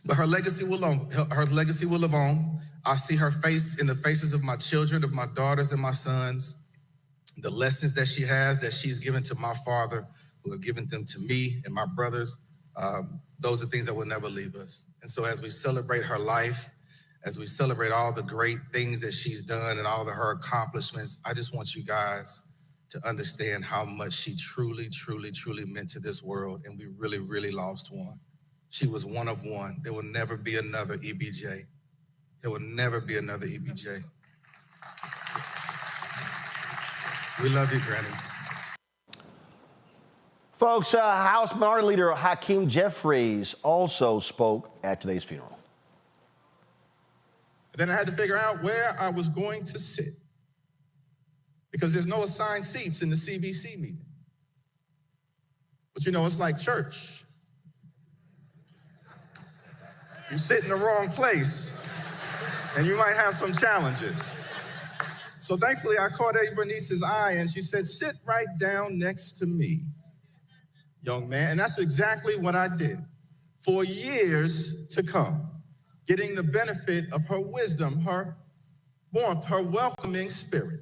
But her legacy will live on. I see her face in the faces of my children, of my daughters and my sons. The lessons that she has, that she's given to my father, who have given them to me and my brothers. Those are things that will never leave us. And so as we celebrate her life, as we celebrate all the great things that she's done and all of her accomplishments, I just want you guys to understand how much she truly, truly, truly meant to this world. And we really, really lost one. She was one of one. There will never be another EBJ. There will never be another EBJ. We love you, Granny. Folks, House Minority Leader Hakeem Jeffries also spoke at today's funeral. Then I had to figure out where I was going to sit, because there's no assigned seats in the CBC meeting. But you know, it's like church. You sit in the wrong place, and you might have some challenges. So thankfully, I caught Bernice's eye, and she said, "Sit right down next to me, young man." And that's exactly what I did for years to come, getting the benefit of her wisdom, her warmth, her welcoming spirit.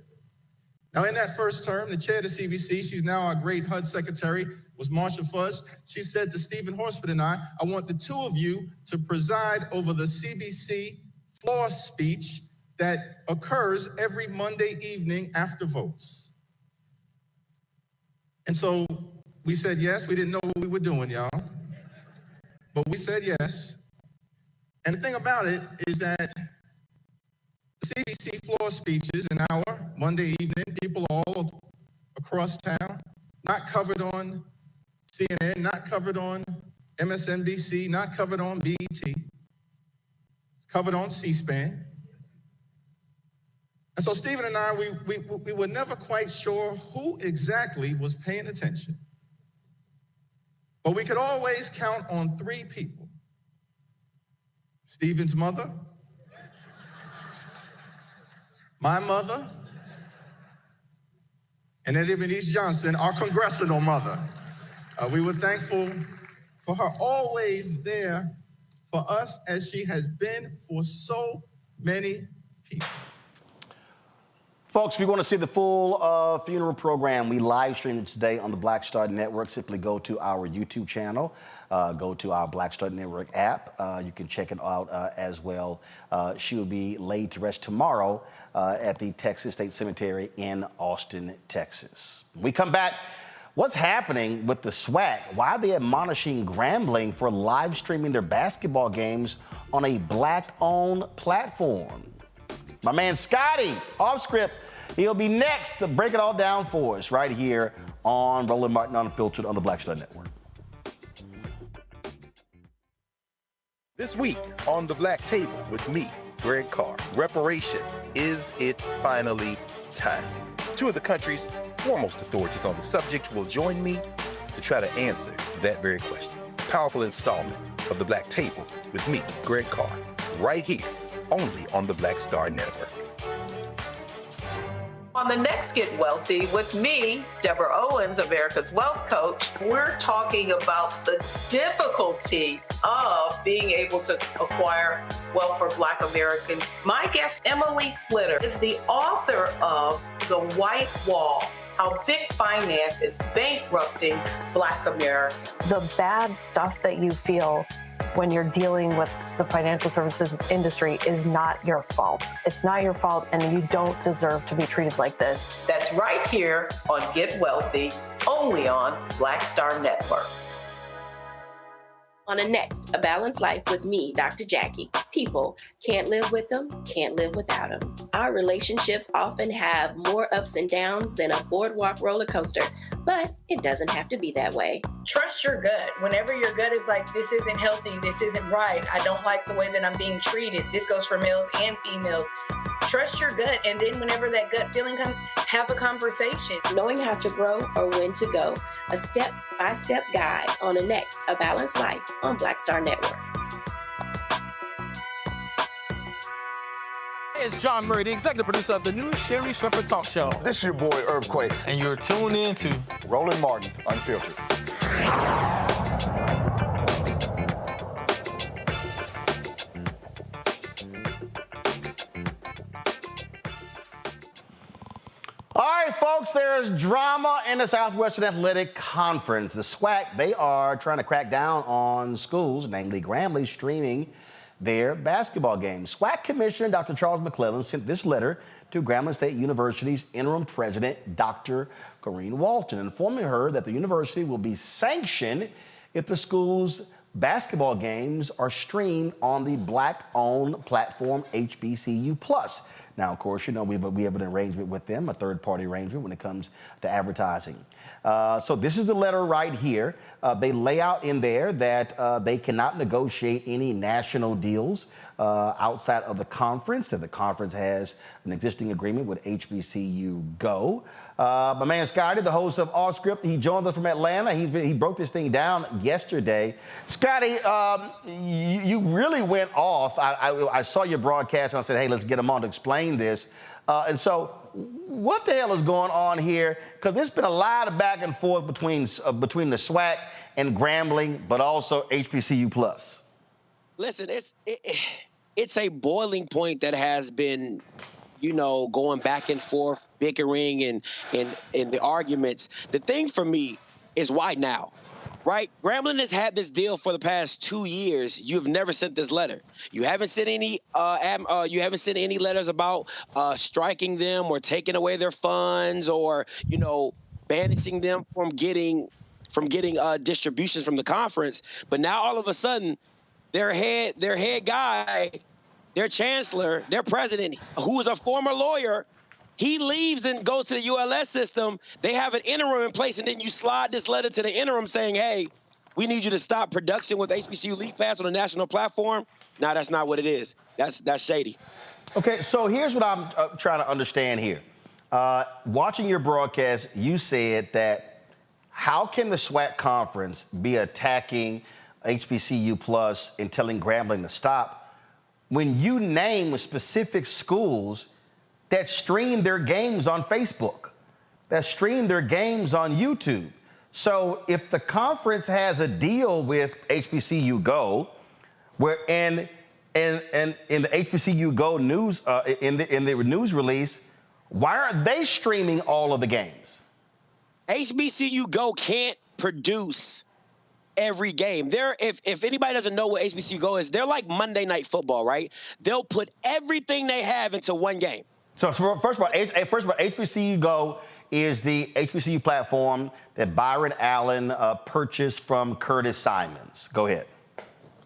Now, in that first term, the chair of the CBC, she's now our great HUD secretary, was Marsha Fudge. She said to Stephen Horsford and I want the two of you to preside over the CBC floor speech that occurs every Monday evening after votes. And so we said yes. We didn't know what we were doing, y'all. But we said yes. And the thing about it is that the CBC floor speeches an hour, Monday evening, people all across town, not covered on CNN, not covered on MSNBC, not covered on BET. It's covered on C-SPAN. And so Stephen and I, we were never quite sure who exactly was paying attention. But we could always count on three people: Stephen's mother, my mother, and then Bernice Johnson, our congressional mother. We were thankful for her always there for us, as she has been for so many people. Folks, if you want to see the full funeral program, we live streamed it today on the Black Star Network. Simply go to our YouTube channel, go to our Black Star Network app. You can check it out as well. She will be laid to rest tomorrow at the Texas State Cemetery in Austin, Texas. When we come back, what's happening with the SWAC? Why are they admonishing Grambling for live streaming their basketball games on a Black-owned platform? My man Scotty, off script, he'll be next to break it all down for us right here on Roland Martin Unfiltered on the Black Star Network. This week on The Black Table with me, Greg Carr, reparation, is it finally time? Two of the country's foremost authorities on the subject will join me to try to answer that very question. A powerful installment of The Black Table with me, Greg Carr, right here, only on the Black Star Network. On the next Get Wealthy with me, Deborah Owens, America's Wealth Coach, we're talking about the difficulty of being able to acquire wealth for Black Americans. My guest, Emily Flitter, is the author of The White Wall: How Big Finance is Bankrupting Black America. The bad stuff that you feel when you're dealing with the financial services industry is not your fault. It's not your fault, and you don't deserve to be treated like this. That's right here on Get Wealthy, only on Black Star Network. On the next, A Balanced Life with me, Dr. Jackie. People can't live with them, can't live without them. Our relationships often have more ups and downs than a boardwalk roller coaster, but it doesn't have to be that way. Trust your gut. Whenever your gut is like, this isn't healthy, this isn't right, I don't like the way that I'm being treated. This goes for males and females. Trust your gut, and then whenever that gut feeling comes, have a conversation. Knowing how to grow or when to go. A step-by-step guide on the next A Balanced Life on Black Star Network. It's John Murray, the executive producer of the new Sherry Shepherd Talk Show. This is your boy, Earthquake. And you're tuned in to Roland Martin, Unfiltered. All right, folks, there's drama in the Southwestern Athletic Conference. The SWAC, they are trying to crack down on schools, namely Grambling, streaming their basketball games. SWAC Commissioner Dr. Charles McClellan sent this letter to Grambling State University's interim president, Dr. Corrine Walton, informing her that the university will be sanctioned if the school's basketball games are streamed on the Black-owned platform HBCU+. Now, of course, you know, we have an arrangement with them, a third-party arrangement when it comes to advertising. So this is the letter right here. They lay out in there that they cannot negotiate any national deals outside of the conference, that the conference has an existing agreement with HBCU Go. My man Scotty, the host of Off Script, he joined us from Atlanta. He broke this thing down yesterday. Scotty, you really went off. I saw your broadcast and I said, hey, let's get him on to explain this. And so what the hell is going on here? Because there's been a lot of back and forth between the SWAC and Grambling, but also HBCU+. Listen, it's a boiling point that has been, you know, going back and forth, bickering and the arguments. The thing for me is why now, right? Grambling has had this deal for the past 2 years. You've never sent this letter. You haven't sent any. You haven't sent any letters about striking them or taking away their funds or, you know, banishing them from getting distributions from the conference. But now all of a sudden, their head guy, their chancellor, their president, who is a former lawyer, he leaves and goes to the ULS system. They have an interim in place, and then you slide this letter to the interim saying, hey, we need you to stop production with HBCU League Pass on a national platform. Now, that's not what it is. That's shady. Okay, so here's what I'm trying to understand here. Watching your broadcast, you said that how can the SWAC conference be attacking HBCU+ and telling Grambling to stop when you name specific schools that stream their games on Facebook, that stream their games on YouTube? So if the conference has a deal with HBCU Go, where in the HBCU Go news in the news release, why aren't they streaming all of the games? HBCU Go can't produce every game. If anybody doesn't know what HBCU Go is, they're like Monday Night Football, right? They'll put everything they have into one game. So first of all, HBCU Go is the HBCU platform that Byron Allen purchased from Curtis Simons. Go ahead.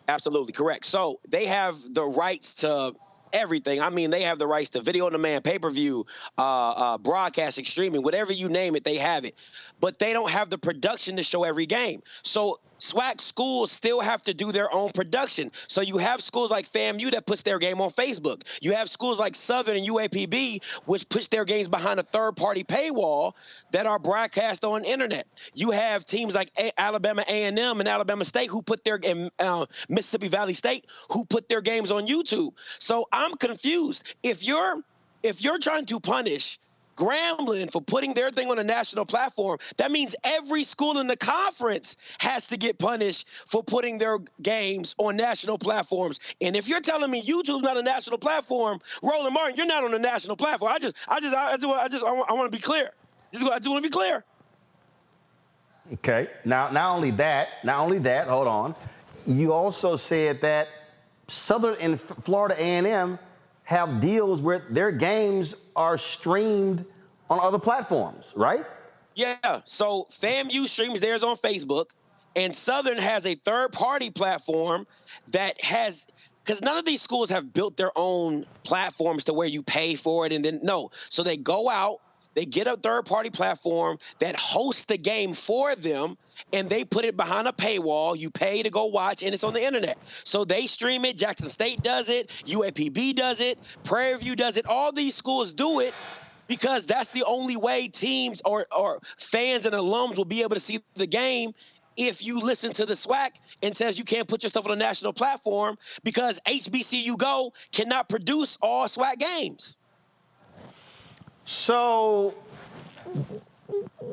Absolutely correct. So they have the rights to everything. I mean, they have the rights to video on demand, pay-per-view, broadcasting, streaming, whatever you name it, they have it. But they don't have the production to show every game. So SWAC schools still have to do their own production. So you have schools like FAMU that puts their game on Facebook. You have schools like Southern and UAPB, which puts their games behind a third-party paywall that are broadcast on internet. You have teams like Alabama A&M and Alabama State who put their Mississippi Valley State who put their games on YouTube. So I'm confused. If you're trying to punish Grambling for putting their thing on a national platform, that means every school in the conference has to get punished for putting their games on national platforms. And if you're telling me YouTube's not a national platform, Roland Martin, you're not on a national platform. I want to be clear. I just want to be clear. Okay. Now, not only that, hold on. You also said that Southern and Florida A&M have deals where their games are streamed on other platforms, right? Yeah. So FAMU streams theirs on Facebook. And Southern has a third-party platform that has, because none of these schools have built their own platforms to where you pay for it and then, no. So they go out, they get a third-party platform that hosts the game for them, and they put it behind a paywall. You pay to go watch, and it's on the internet. So they stream it. Jackson State does it. UAPB does it. Prairie View does it. All these schools do it because that's the only way teams or fans and alums will be able to see the game if you listen to the SWAC and says you can't put your stuff on a national platform because HBCU Go cannot produce all SWAC games. So,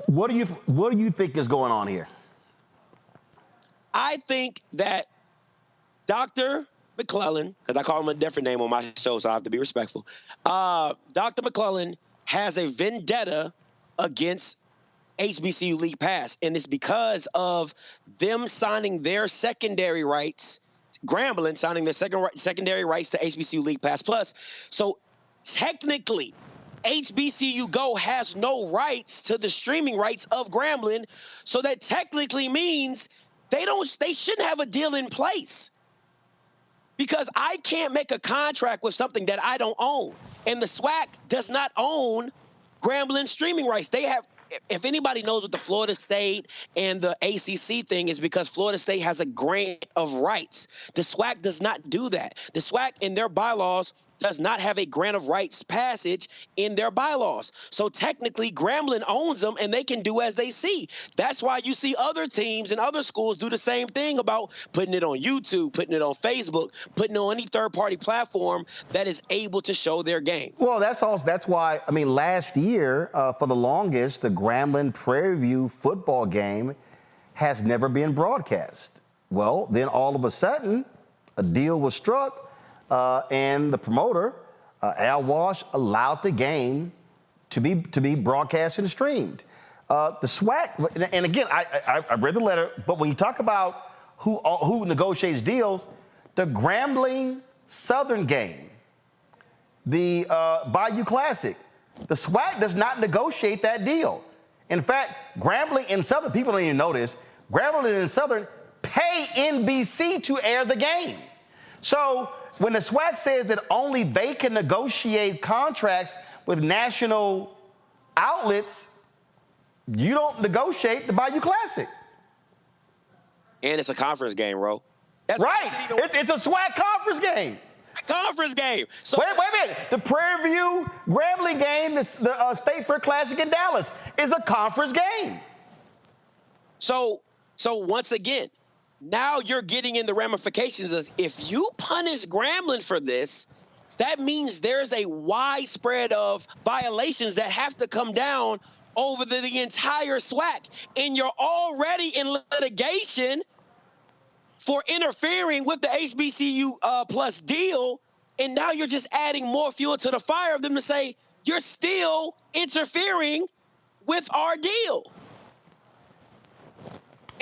what do you think is going on here? I think that Dr. McClellan, because I call him a different name on my show, so I have to be respectful. Dr. McClellan has a vendetta against HBCU League Pass, and it's because of them signing their secondary rights, Grambling signing their secondary rights to HBCU League Pass Plus. So technically, HBCU Go has no rights to the streaming rights of Grambling, so that technically means they shouldn't have a deal in place. Because I can't make a contract with something that I don't own. And the SWAC does not own Grambling streaming rights. They have, if anybody knows what the Florida State and the ACC thing is, because Florida State has a grant of rights. The SWAC does not do that. The SWAC in their bylaws does not have a grant of rights passage in their bylaws. So technically, Grambling owns them, and they can do as they see. That's why you see other teams and other schools do the same thing about putting it on YouTube, putting it on Facebook, putting it on any third-party platform that is able to show their game. Well, that's why, I mean, last year, for the longest, the Grambling Prairie View football game has never been broadcast. Well, then all of a sudden, a deal was struck, and the promoter, Al Walsh, allowed the game to be broadcast and streamed. The SWAC, and again, I read the letter, but when you talk about who negotiates deals, the Grambling Southern game, the Bayou Classic, the SWAC does not negotiate that deal. In fact, Grambling and Southern, people don't even know this, Grambling and Southern pay NBC to air the game. So when the SWAC says that only they can negotiate contracts with national outlets, you don't negotiate the Bayou Classic. And it's a conference game, Ro. That's right. It's a SWAC conference game. Conference game. So wait a minute. The Prairie View Grambling game, the State Fair Classic in Dallas, is a conference game. So once again, now you're getting in the ramifications of, if you punish Grambling for this, that means there's a widespread of violations that have to come down over the entire SWAC. And you're already in litigation for interfering with the HBCU plus deal. And now you're just adding more fuel to the fire of them to say, you're still interfering with our deal.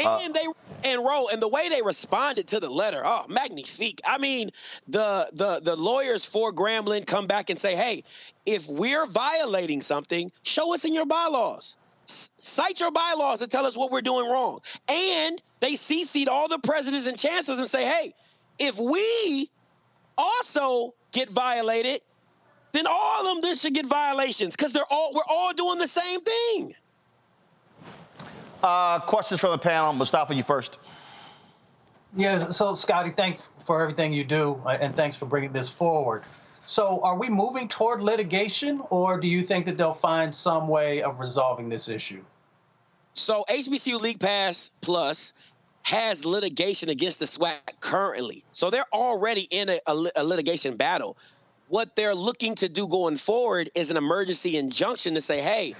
And the way they responded to the letter, oh, magnifique. I mean, the lawyers for Grambling come back and say, hey, if we're violating something, show us in your bylaws. Cite your bylaws and tell us what we're doing wrong. And they CC'd all the presidents and chancellors and say, hey, if we also get violated, then all of them should get violations, because we're all doing the same thing. Questions from the panel. Mustafa, you first. Yeah, so Scotty, thanks for everything you do, and thanks for bringing this forward. So are we moving toward litigation, or do you think that they'll find some way of resolving this issue? So HBCU League Pass Plus has litigation against the SWAC currently. So they're already in a litigation battle. What they're looking to do going forward is an emergency injunction to say, hey,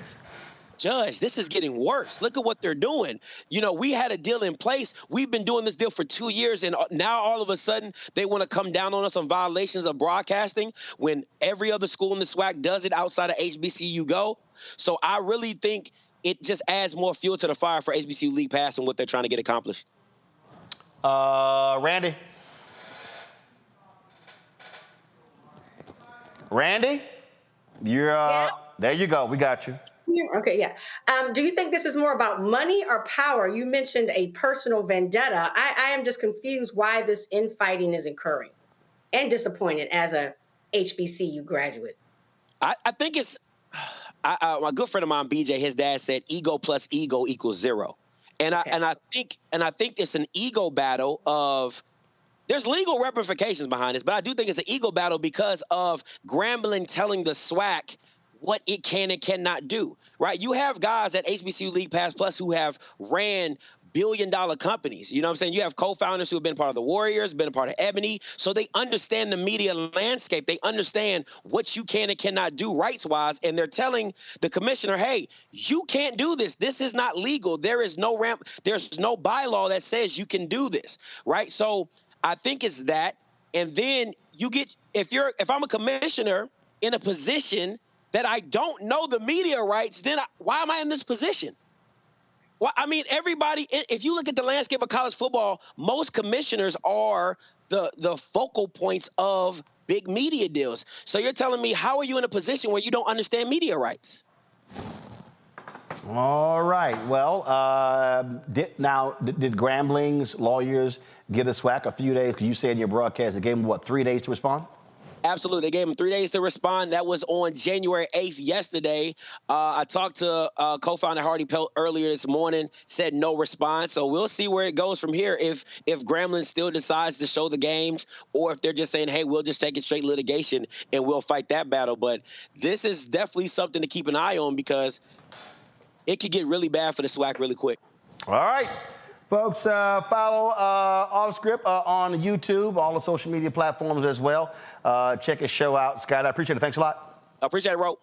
Judge, this is getting worse. Look at what they're doing. You know, we had a deal in place. We've been doing this deal for 2 years, and now all of a sudden they want to come down on us on violations of broadcasting when every other school in the SWAC does it outside of HBCU Go. So I really think it just adds more fuel to the fire for HBCU League Pass and what they're trying to get accomplished. Randy? Randy? You're, yeah. There you go. We got you. Okay, yeah. Do you think this is more about money or power? You mentioned a personal vendetta. I am just confused why this infighting is occurring, and disappointed as a HBCU graduate. I think it's my good friend of mine, BJ. His dad said, "Ego plus ego equals zero," and I think it's an ego battle of. There's legal ramifications behind this, but I do think it's an ego battle because of Grambling telling the SWAC what it can and cannot do, right? You have guys at HBCU League Pass Plus who have ran billion-dollar companies. You know what I'm saying? You have co-founders who have been part of the Warriors, been a part of Ebony, so they understand the media landscape. They understand what you can and cannot do rights-wise, and they're telling the commissioner, hey, you can't do this. This is not legal. There is no there's no bylaw that says you can do this, right? So I think it's that, and then you get if I'm a commissioner in a position that I don't know the media rights, then why am I in this position? Well, I mean, everybody, if you look at the landscape of college football, most commissioners are the focal points of big media deals. So you're telling me, how are you in a position where you don't understand media rights? All right. Well, did Grambling's lawyers give the SWAC a few days? Because you said in your broadcast they gave them, what, 3 days to respond? Absolutely. They gave him 3 days to respond. That was on January 8th yesterday. I talked to co-founder Hardy Pelt earlier this morning, said no response. So we'll see where it goes from here if Grambling still decides to show the games or if they're just saying, hey, we'll just take it straight litigation and we'll fight that battle. But this is definitely something to keep an eye on because it could get really bad for the SWAC really quick. All right. Folks, follow Off Script on YouTube, all the social media platforms as well. Check his show out. Scott, I appreciate it. Thanks a lot. I appreciate it, Ro.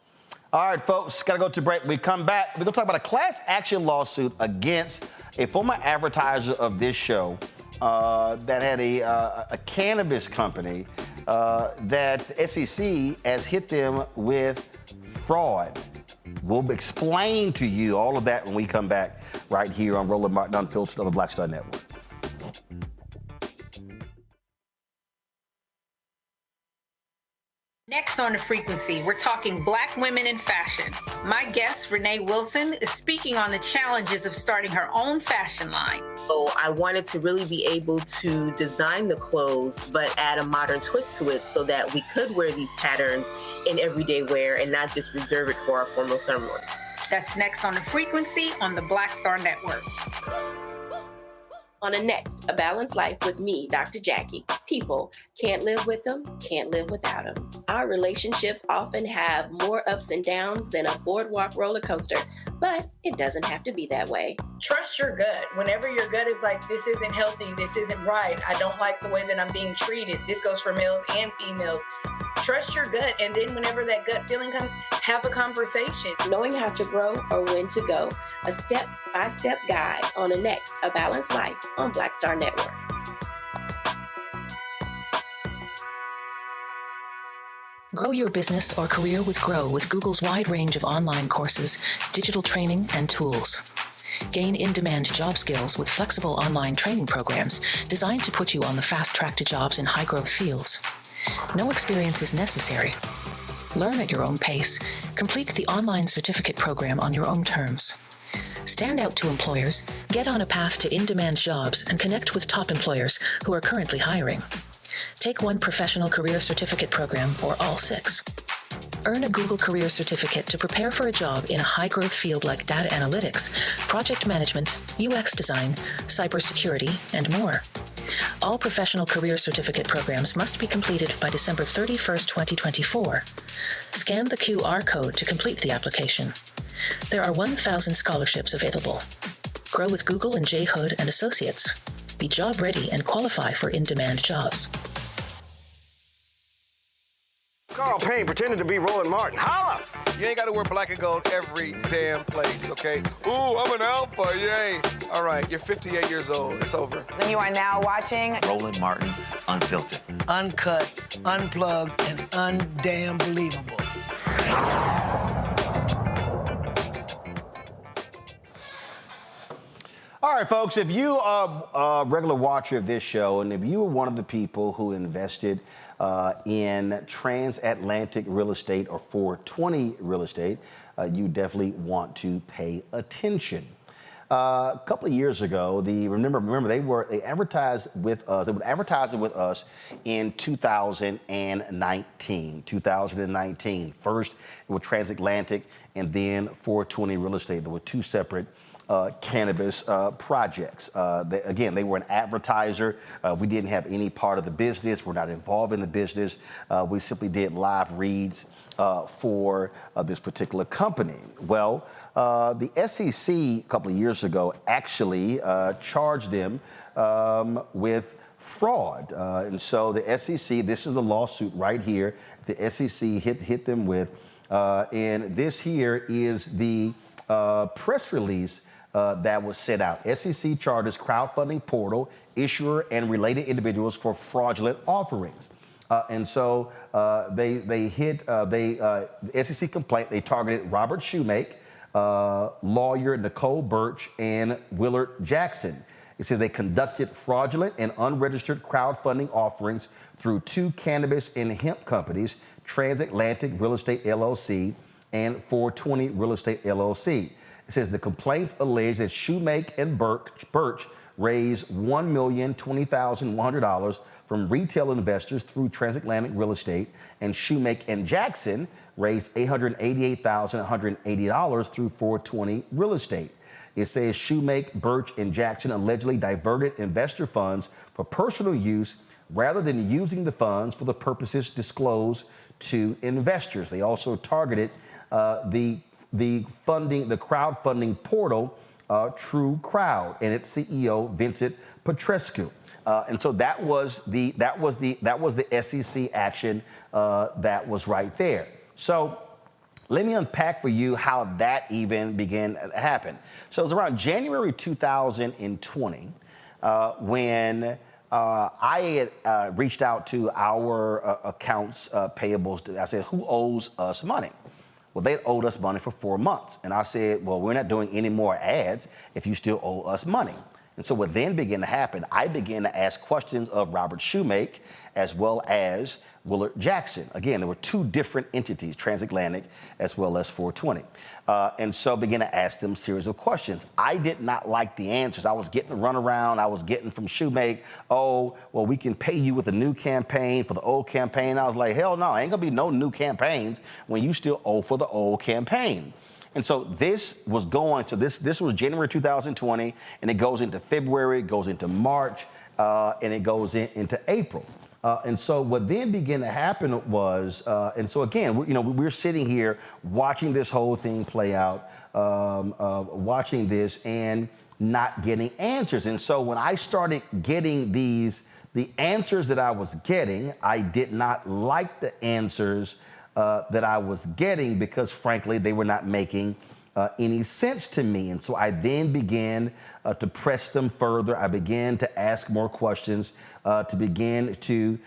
All right, folks, got to go to break. We come back. We're going to talk about a class action lawsuit against a former advertiser of this show that had a cannabis company that the SEC has hit them with fraud. We'll explain to you all of that when we come back right here on Roland Martin Unfiltered on the Black Star Network. Next on The Frequency, we're talking Black women in fashion. My guest, Renee Wilson, is speaking on the challenges of starting her own fashion line. So I wanted to really be able to design the clothes, but add a modern twist to it so that we could wear these patterns in everyday wear and not just reserve it for our formal ceremonies. That's next on The Frequency on the Black Star Network. On the next, A Balanced Life with me, Dr. Jackie. People can't live with them, can't live without them. Our relationships often have more ups and downs than a boardwalk roller coaster, but it doesn't have to be that way. Trust your gut. Whenever your gut is like, this isn't healthy, this isn't right, I don't like the way that I'm being treated. This goes for males and females. Trust your gut, and then whenever that gut feeling comes, have a conversation. Knowing how to grow or when to go, a step-by-step guide on the next A Balanced Life on Black Star Network. Grow your business or career with Grow with Google's wide range of online courses, digital training, and tools. Gain in-demand job skills with flexible online training programs designed to put you on the fast track to jobs in high-growth fields. No experience is necessary. Learn at your own pace. Complete the online certificate program on your own terms. Stand out to employers, get on a path to in-demand jobs, and connect with top employers who are currently hiring. Take one professional career certificate program or all 6. Earn a Google Career Certificate to prepare for a job in a high-growth field like data analytics, project management, UX design, cybersecurity, and more. All professional career certificate programs must be completed by December 31st, 2024. Scan the QR code to complete the application. There are 1,000 scholarships available. Grow with Google and J. Hood and Associates. Be job ready and qualify for in-demand jobs. Carl Payne pretending to be Roland Martin. Holla! You ain't got to wear black and gold every damn place, okay? Ooh, I'm an alpha, yay. All right, you're 58 years old. It's over. And you are now watching Roland Martin Unfiltered. Uncut, unplugged, and undamn believable. All right, folks, if you are a regular watcher of this show and if you were one of the people who invested in transatlantic real estate or 420 real estate, you definitely want to pay attention. A couple of years ago, remember they advertised with us. They would advertise it with us in 2019. First, it was transatlantic, and then 420 real estate. There were two separate cannabis projects. They were an advertiser. We didn't have any part of the business. We're not involved in the business. We simply did live reads for this particular company. Well, the SEC a couple of years ago actually charged them with fraud. And so the SEC, this is the lawsuit right here, the SEC hit them with, and this here is the press release that was sent out. SEC charges crowdfunding portal, issuer, and related individuals for fraudulent offerings. And so the SEC complaint, they targeted Robert Shoemake, lawyer Nicole Birch, and Willard Jackson. It says they conducted fraudulent and unregistered crowdfunding offerings through two cannabis and hemp companies, Transatlantic Real Estate LLC and 420 Real Estate LLC. It says the complaints allege that Shoemake and Birch raised $1,020,100 from retail investors through Transatlantic Real Estate, and Shoemake and Jackson raised $888,180 through 420 Real Estate. It says Shoemake, Birch, and Jackson allegedly diverted investor funds for personal use rather than using the funds for the purposes disclosed to investors. They also targeted the crowdfunding portal True Crowd and its CEO Vincent Petrescu. And so that was the SEC action that was right there. So let me unpack for you how that even began to happen. So it was around January 2020 when I had reached out to our accounts payables. I said, who owes us money? Well, they owed us money for 4 months. And I said, well, we're not doing any more ads if you still owe us money. And so what then began to happen, I began to ask questions of Robert Shoemake as well as Willard Jackson. Again, there were two different entities, Transatlantic as well as 420. And so began to ask them a series of questions. I did not like the answers. I was getting a runaround. I was getting from Shoemake, oh, well, we can pay you with a new campaign for the old campaign. I was like, hell no, ain't gonna be no new campaigns when you still owe for the old campaign. And so this was going, so this was January 2020, and it goes into February, it goes into March, and it goes into April. And so what then began to happen was, and so again, we're sitting here watching this whole thing play out, watching this and not getting answers. And so when I started getting the answers that I was getting, I did not like the answers that I was getting because, frankly, they were not making any sense to me. And so I then began to press them further. I began to ask more questions, to begin to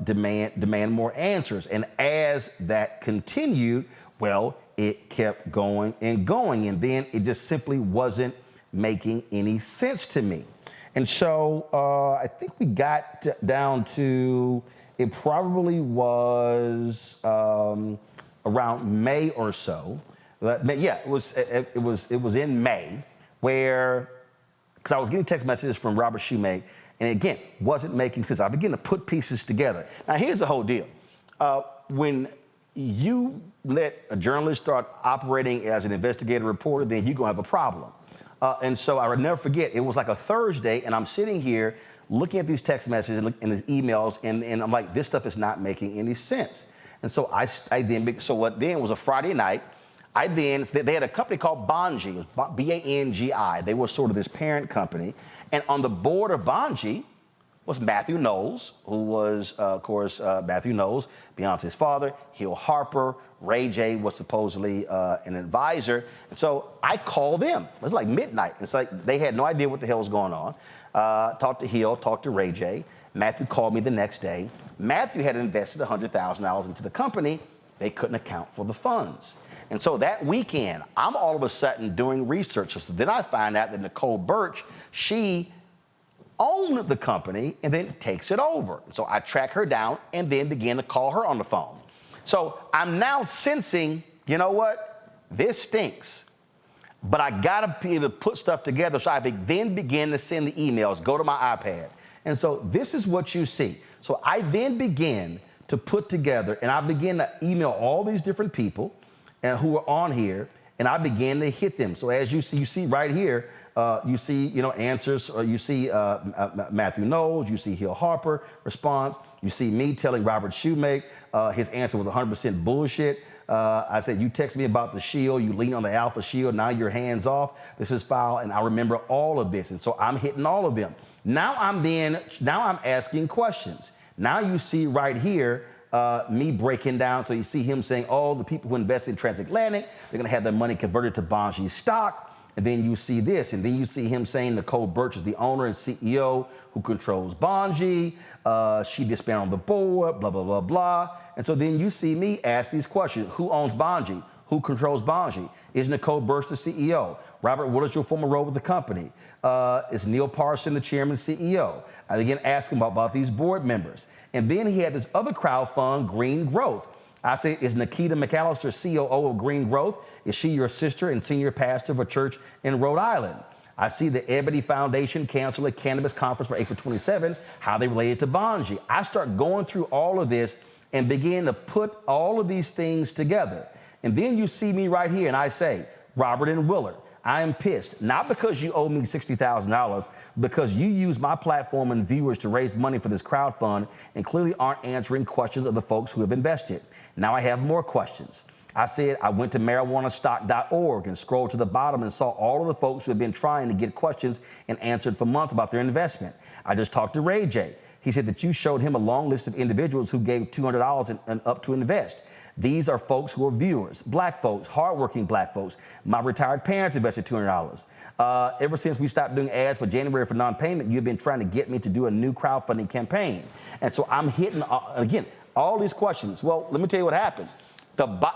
demand more answers. And as that continued, well, it kept going and going. And then it just simply wasn't making any sense to me. And so I think we got down to, it probably was around May or so. Yeah, it was in May where, because I was getting text messages from Robert Shoemake, and again, wasn't making sense. I began to put pieces together. Now, here's the whole deal. When you let a journalist start operating as an investigative reporter, then you're gonna have a problem. And so I would never forget, it was like a Thursday, and I'm sitting here looking at these text messages and these emails, and I'm like, this stuff is not making any sense. And so what then was a Friday night, they had a company called Banji, it was B-A-N-G-I. They were sort of this parent company. And on the board of Banji was Matthew Knowles, who was, of course, Matthew Knowles, Beyonce's father, Hill Harper, Ray J was supposedly an advisor. And so I called them. It was like midnight. It's like they had no idea what the hell was going on. Talked to Hill, talked to Ray J. Matthew called me the next day. Matthew had invested $100,000 into the company. They couldn't account for the funds. And so that weekend, I'm all of a sudden doing research. So then I find out that Nicole Birch, she own the company and then takes it over. So I track her down and then begin to call her on the phone. So I'm now sensing, you know what? This stinks. But I gotta be able to put stuff together, so I then begin to send the emails, go to my iPad. And so this is what you see. So I then begin to put together, and I begin to email all these different people and who are on here, and I begin to hit them. So as you see right here, you see, answers, or you see Matthew Knowles, you see Hill Harper response, you see me telling Robert Shoemake his answer was 100% bullshit. I said, you text me about the shield, you lean on the alpha shield, now you're hands off, this is foul, and I remember all of this. And so I'm hitting all of them. Now I'm asking questions. Now you see right here, me breaking down, so you see him saying, oh, the people who invest in Transatlantic, they're gonna have their money converted to Bungie stock. And then you see this, and then you see him saying Nicole Birch is the owner and CEO who controls Bungie. She disbanded on the board, blah, blah, blah, blah. And so then you see me ask these questions. Who owns Bungie? Who controls Bungie? Is Nicole Birch the CEO? Robert, what is your former role with the company? Is Neil Parson the chairman and CEO? I began asking about these board members. And then he had this other crowd fund, Green Growth. I said, is Nikita McAllister COO of Green Growth? Is she your sister and senior pastor of a church in Rhode Island? I see the Ebony Foundation cancel a cannabis conference for April 27, how they related to Bungie. I start going through all of this and begin to put all of these things together. And then you see me right here and I say, Robert and Willard, I am pissed, not because you owe me $60,000, because you use my platform and viewers to raise money for this crowd fund and clearly aren't answering questions of the folks who have invested. Now I have more questions. I said I went to marijuanastock.org and scrolled to the bottom and saw all of the folks who have been trying to get questions and answered for months about their investment. I just talked to Ray J. He said that you showed him a long list of individuals who gave $200 and up to invest. These are folks who are viewers, black folks, hardworking black folks. My retired parents invested $200. Ever since we stopped doing ads for January for non-payment, you've been trying to get me to do a new crowdfunding campaign. And so I'm hitting, again, all these questions. Well, let me tell you what happened.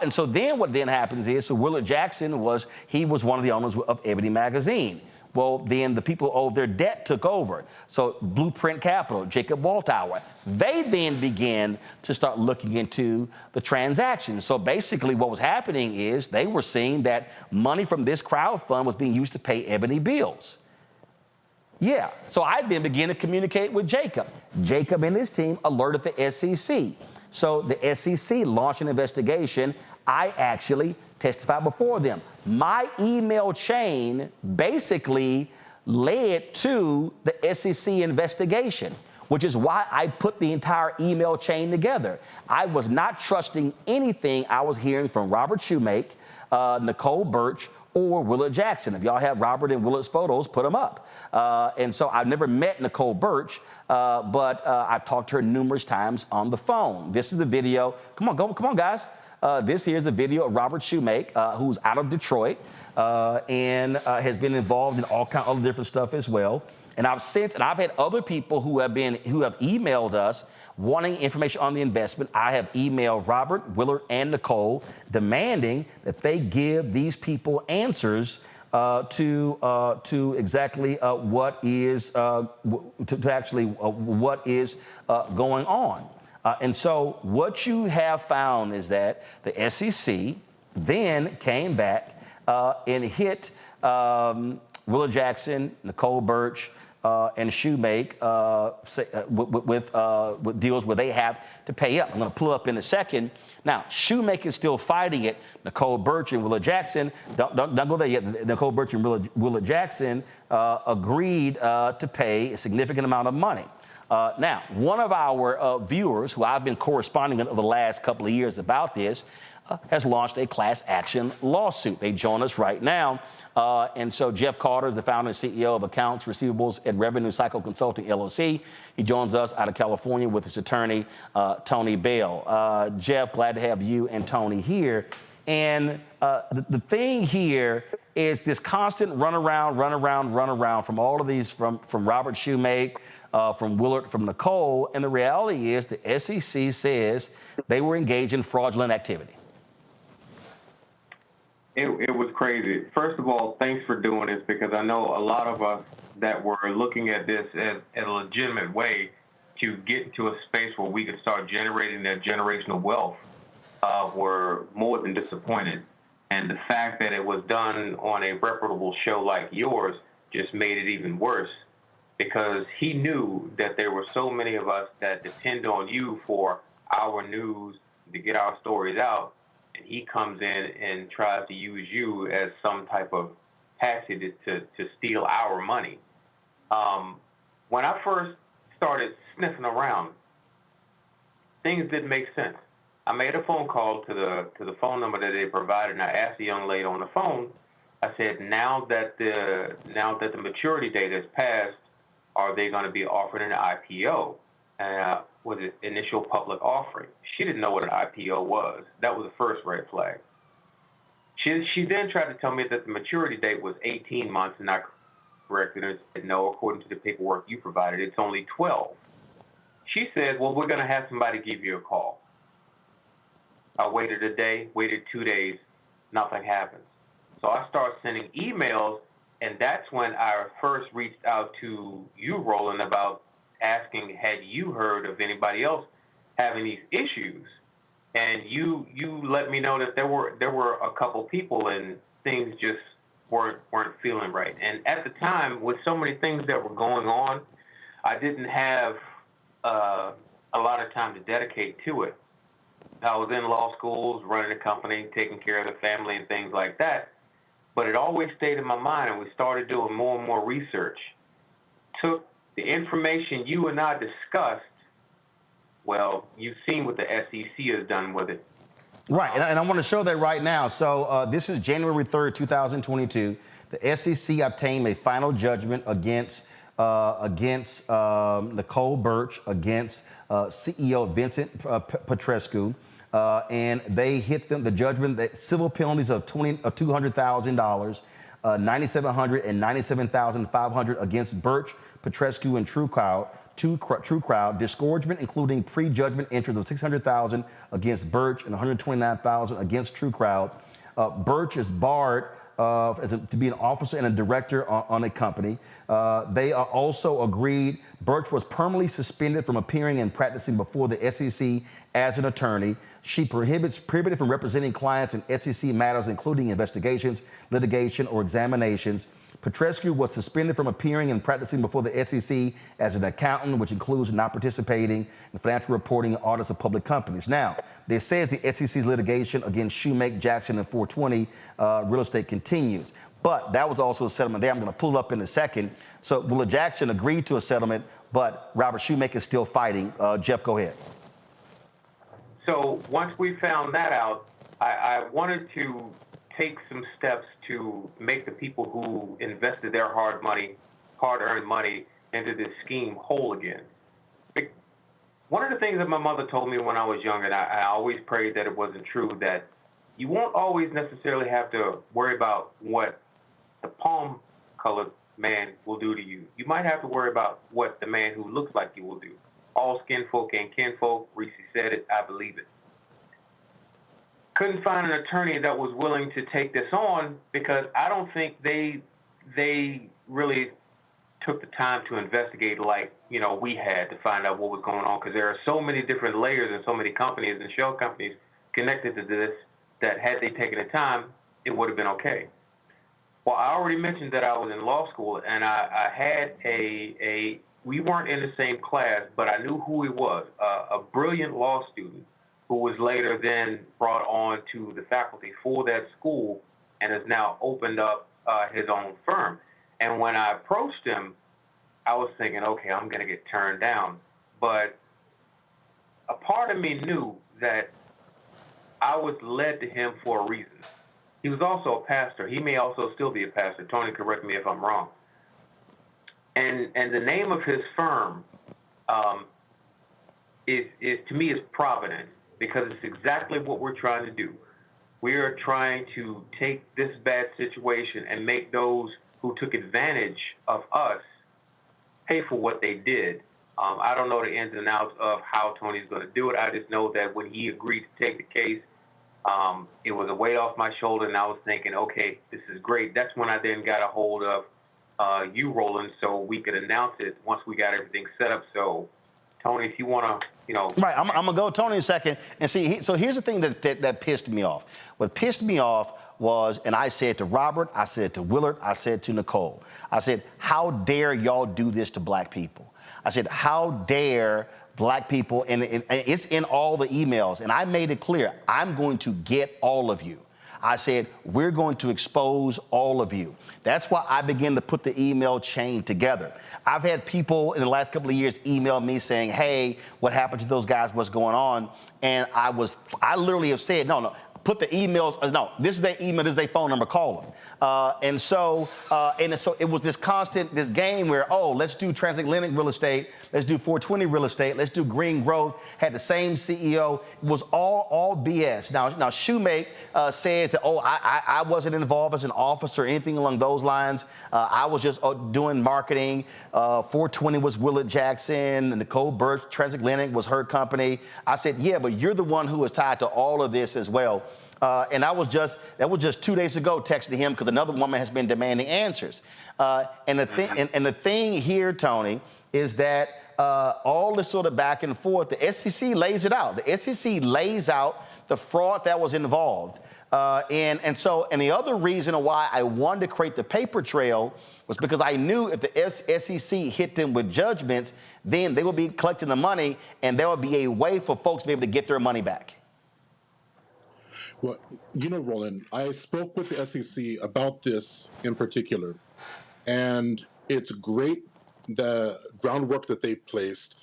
And so then what then happens is, so Willard Jackson was one of the owners of Ebony Magazine. Well, then the people who owed their debt took over. So Blueprint Capital, Jacob Waltauer, they then began to start looking into the transactions. So basically what was happening is they were seeing that money from this crowd fund was being used to pay Ebony bills. Yeah, so I then began to communicate with Jacob. Jacob and his team alerted the SEC. So the SEC launched an investigation. I actually testified before them. My email chain basically led to the SEC investigation, which is why I put the entire email chain together. I was not trusting anything I was hearing from Robert Shoemake, Nicole Birch, or Willard Jackson. If y'all have Robert and Willard's photos, put them up. And so I've never met Nicole Birch, but I've talked to her numerous times on the phone. This is the video. Come on, guys. This here's a video of Robert Shoemake, who's out of Detroit and has been involved in all kinds of other different stuff as well. And I've had other people who have emailed us wanting information on the investment. I have emailed Robert, Willard, and Nicole demanding that they give these people answers to exactly what is what is going on. And so what you have found is that the SEC then came back and hit Willard Jackson, Nicole Birch, and Shoemake with deals where they have to pay up. I'm going to pull up in a second. Now, Shoemake is still fighting it. Nicole Birch and Willard Jackson, don't go there yet. Nicole Birch and Willard Jackson agreed to pay a significant amount of money. Now, one of our viewers, who I've been corresponding with over the last couple of years about this, has launched a class action lawsuit. They join us right now. And so Jeff Carter is the founder and CEO of Accounts, Receivables, and Revenue Cycle Consulting, LLC. He joins us out of California with his attorney, Tony Bell. Jeff, glad to have you and Tony here. And the thing here is this constant run around from all of these, from Robert Shoemake, from Willard, from Nicole. And the reality is the SEC says they were engaged in fraudulent activity. It was crazy. First of all, thanks for doing this, because I know a lot of us that were looking at this as a legitimate way to get into a space where we could start generating that generational wealth were more than disappointed. And the fact that it was done on a reputable show like yours just made it even worse, because he knew that there were so many of us that depend on you for our news to get our stories out, and he comes in and tries to use you as some type of patsy to steal our money. When I first started sniffing around, things didn't make sense. I made a phone call to the phone number that they provided, and I asked the young lady on the phone, I said, now that the maturity date has passed, are they going to be offering an IPO? Was it initial public offering? She didn't know what an IPO was. That was the first red flag. She then tried to tell me that the maturity date was 18 months, and I corrected her and said, no, according to the paperwork you provided, it's only 12. She said, well, we're going to have somebody give you a call. I waited a day, waited 2 days, nothing happened. So I started sending emails, and that's when I first reached out to you, Roland, about asking, had you heard of anybody else having these issues? And you let me know that there were a couple people, and things just weren't feeling right. And at the time, with so many things that were going on, I didn't have a lot of time to dedicate to it. I was in law schools, running a company, taking care of the family and things like that. But it always stayed in my mind, and we started doing more and more research. Took the information you and I discussed. Well, you've seen what the SEC has done with it. Right, and I want to show that right now. So this is January 3rd, 2022. The SEC obtained a final judgment against Nicole Birch, against CEO Vincent Petrescu. And they hit them, the judgment, the civil penalties of $200,000, $9,700 and $97,500 against Birch, Petrescu, and True Crowd. Disgorgement, including pre-judgment interest of $600,000 against Birch and $129,000 against True Crowd. Birch is barred to be an officer and a director on a company. They are also agreed Birch was permanently suspended from appearing and practicing before the SEC as an attorney. She prohibited from representing clients in SEC matters, including investigations, litigation, or examinations. Petrescu was suspended from appearing and practicing before the SEC as an accountant, which includes not participating in financial reporting and audits of public companies. Now, they say the SEC's litigation against Shoemake, Jackson, and 420 Real Estate continues. But that was also a settlement there. I'm going to pull up in a second. So Willa Jackson agreed to a settlement, but Robert Shoemake is still fighting. Jeff, go ahead. So once we found that out, I wanted to take some steps to make the people who invested their hard-earned money into this scheme whole again. One of the things that my mother told me when I was young, and I always prayed that it wasn't true, that you won't always necessarily have to worry about what the palm-colored man will do to you. You might have to worry about what the man who looks like you will do. All skin folk ain't kinfolk. Reese said it. I believe it. Couldn't find an attorney that was willing to take this on, because I don't think they really took the time to investigate like, we had to find out what was going on, because there are so many different layers and so many companies and shell companies connected to this that had they taken the time, it would have been okay. Well, I already mentioned that I was in law school, and I had we weren't in the same class, but I knew who he was, a brilliant law student who was later then brought on to the faculty for that school and has now opened up his own firm. And when I approached him, I was thinking, okay, I'm going to get turned down. But a part of me knew that I was led to him for a reason. He was also a pastor. He may also still be a pastor. Tony, correct me if I'm wrong. And the name of his firm is to me is Providence, because it's exactly what we're trying to do. We are trying to take this bad situation and make those who took advantage of us pay for what they did. I don't know the ins and outs of how Tony's going to do it. I just know that when he agreed to take the case, it was a weight off my shoulder, and I was thinking, okay, this is great. That's when I then got a hold of you, Roland, so we could announce it once we got everything set up. So, Tony, if you want to, Right, I'm going to go Tony in a second. And see, so here's the thing that pissed me off. What pissed me off was, and I said to Robert, I said to Willard, I said to Nicole, I said, how dare y'all do this to black people? I said, how dare black people, and it's in all the emails, and I made it clear, I'm going to get all of you. I said, we're going to expose all of you. That's why I began to put the email chain together. I've had people in the last couple of years email me saying, hey, what happened to those guys? What's going on? And I literally have said, no, put the emails, no, this is their email, this is their phone number, call them. And so it was this game where, oh, let's do transatlantic real estate, let's do 420 real estate, let's do green growth, had the same CEO. It was all BS. Now Shoemake says that, oh, I wasn't involved as an officer or anything along those lines. I was just doing marketing. 420 was Willard Jackson, Nicole Birch, Transatlantic was her company. I said, yeah, but you're the one who was tied to all of this as well. And that was just 2 days ago, texting him because another woman has been demanding answers. And the thing here, Tony, is that all this sort of back and forth, the SEC lays it out. The SEC lays out the fraud that was involved. And the other reason why I wanted to create the paper trail was because I knew if the SEC hit them with judgments, then they would be collecting the money, and there would be a way for folks to be able to get their money back. Well, Roland, I spoke with the SEC about this in particular, and it's great the groundwork that they placed.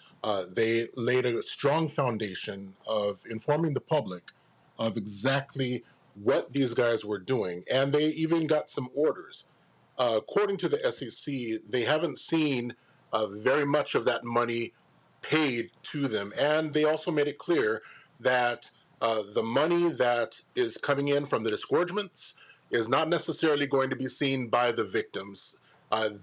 They laid a strong foundation of informing the public of exactly what these guys were doing, and they even got some orders. According to the SEC, they haven't seen very much of that money paid to them, and they also made it clear that the money that is coming in from the disgorgements is not necessarily going to be seen by the victims.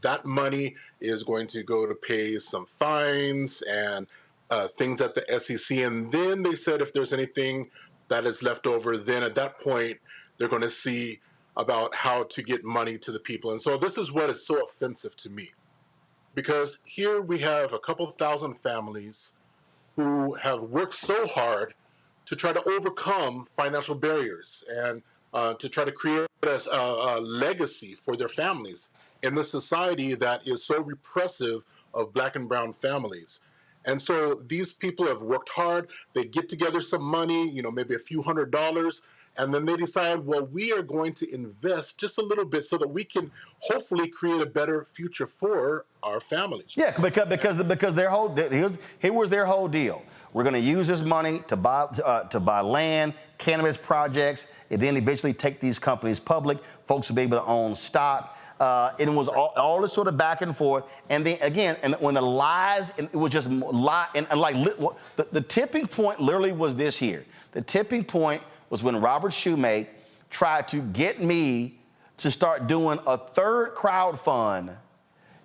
That money is going to go to pay some fines and things at the SEC. And then they said if there's anything that is left over, then at that point, they're going to see about how to get money to the people. And so this is what is so offensive to me, because here we have a couple of thousand families who have worked so hard to try to overcome financial barriers and to try to create a legacy for their families in the society that is so repressive of Black and brown families. And so these people have worked hard. They get together some money, maybe a few $100s, and then they decide, well, we are going to invest just a little bit so that we can hopefully create a better future for our families. Yeah, because their whole here was their whole deal. We're going to use this money to buy land, cannabis projects, and then eventually take these companies public. Folks will be able to own stock. It was all this sort of back and forth. And then again, and when the lies, it was just lie. And like the tipping point literally was this here. The tipping point was when Robert Shoemake tried to get me to start doing a third crowd fund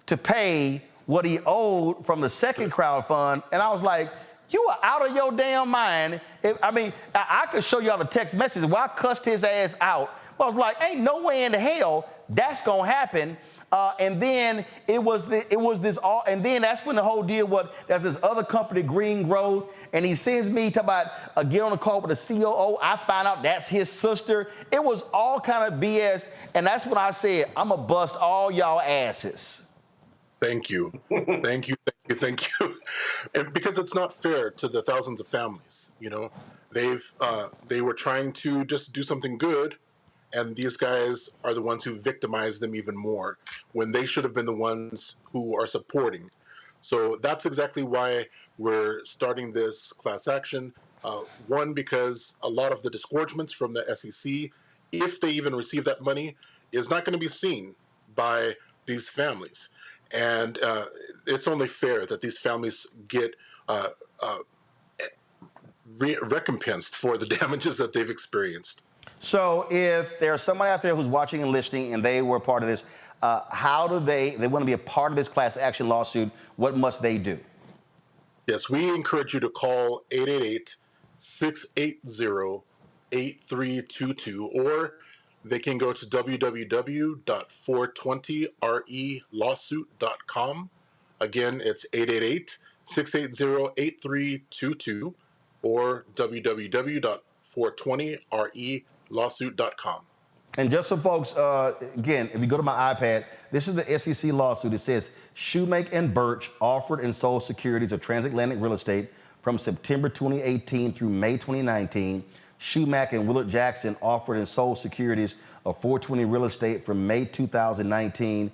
to pay what he owed from the second crowd fund. And I was like, you are out of your damn mind. I could show you all the text messages where I cussed his ass out. But I was like, ain't no way in the hell that's gonna happen. And then and then that's when the whole deal was, there's this other company, Green Growth, and he sends me to get on a call with the COO. I find out that's his sister. It was all kind of BS. And that's when I said, I'm gonna bust all y'all asses. Thank you. Thank you. And because it's not fair to the thousands of families, they were trying to just do something good, and these guys are the ones who victimize them even more when they should have been the ones who are supporting. So that's exactly why we're starting this class action. One, because a lot of the disgorgements from the SEC, if they even receive that money, is not going to be seen by these families. And it's only fair that these families get recompensed for the damages that they've experienced. So if there's somebody out there who's watching and listening and they were part of this, how do they want to be a part of this class action lawsuit, what must they do? Yes, we encourage you to call 888-680-8322 or they can go to www.420relawsuit.com. Again, it's 888-680-8322 or www.420relawsuit.com. And just so folks, again, if you go to my iPad, this is the SEC lawsuit. It says Shoemake and Birch offered and sold securities of transatlantic real estate from September 2018 through May 2019. Shoemake and Willard Jackson offered and sold securities of 420 real estate from May 2019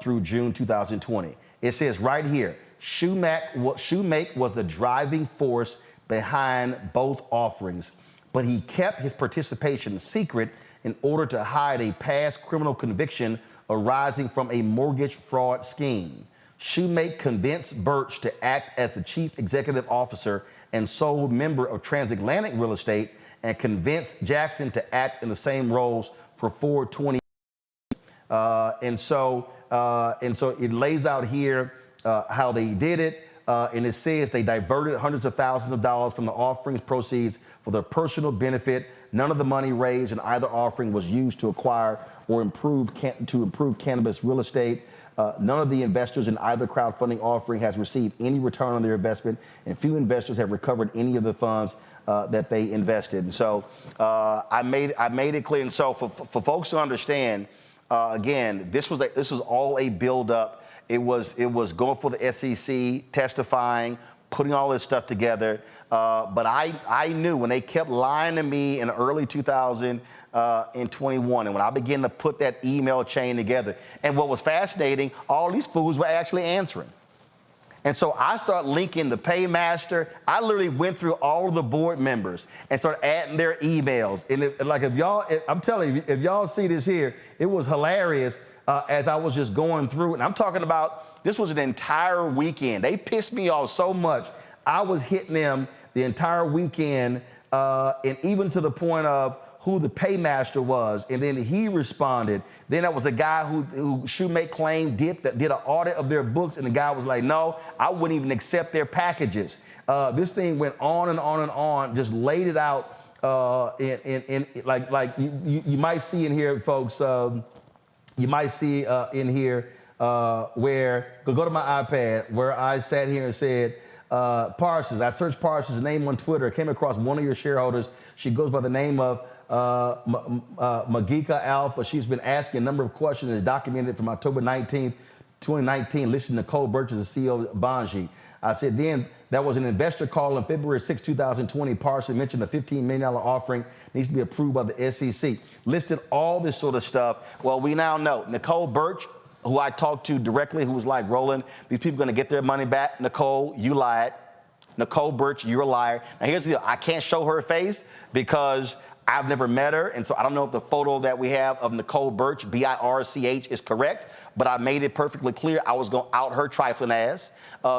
through June 2020. It says right here, Shoemake was the driving force behind both offerings, but he kept his participation secret in order to hide a past criminal conviction arising from a mortgage fraud scheme. Shoemake convinced Birch to act as the chief executive officer and sole member of Transatlantic Real Estate, and convinced Jackson to act in the same roles for 420. And so it lays out here how they did it. And it says they diverted hundreds of thousands of dollars from the offerings proceeds for their personal benefit. None of the money raised in either offering was used to acquire or improve cannabis real estate. None of the investors in either crowdfunding offering has received any return on their investment, and few investors have recovered any of the funds that they invested. And so I made it clear. And so for folks to understand, again, this was all a buildup. It was going for the SEC, testifying, putting all this stuff together. But I knew when they kept lying to me in early 2021, and when I began to put that email chain together, and what was fascinating, all these fools were actually answering. And so I started linking the paymaster. I literally went through all of the board members and started adding their emails. And I'm telling you, if y'all see this here, it was hilarious as I was just going through. And I'm talking about, this was an entire weekend. They pissed me off so much. I was hitting them the entire weekend, and even to the point of who the paymaster was, and then he responded. Then that was a guy who Shoemake claimed did an audit of their books, and the guy was like, no, I wouldn't even accept their packages. This thing went on and on and on, just laid it out like you might see in here, folks. You might see in here where, go to my iPad, where I sat here and said, Parsons, I searched Parsons' name on Twitter, came across one of your shareholders. She goes by the name of Magika Alpha. She's been asking a number of questions, is documented from October 19th, 2019, listing Nicole Birch as the CEO of Banji. I said, then that was an investor call on February 6, 2020. Parsons mentioned a $15 million offering needs to be approved by the SEC. Listed all this sort of stuff. Well, we now know Nicole Birch, who I talked to directly, who was like, Roland, these people are going to get their money back. Nicole, you lied. Nicole Birch, you're a liar. Now, here's the deal. I can't show her face because I've never met her, and so I don't know if the photo that we have of Nicole Birch, B-I-R-C-H, is correct, but I made it perfectly clear I was going to out her trifling ass.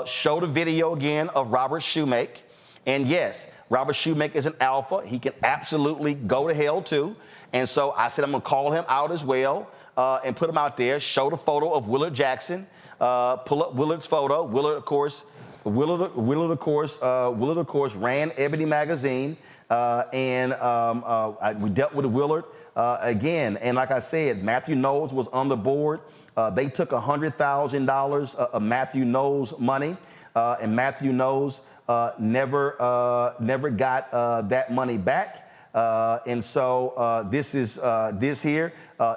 Show the video again of Robert Shoemake, and yes, Robert Shoemake is an alpha. He can absolutely go to hell, too, and so I said I'm going to call him out as well and put him out there, show the photo of Willard Jackson, pull up Willard's photo. Willard, of course, ran Ebony Magazine. We dealt with Willard again. And like I said, Matthew Knowles was on the board. They took $100,000 of Matthew Knowles' money, and Matthew Knowles never got that money back. And so this here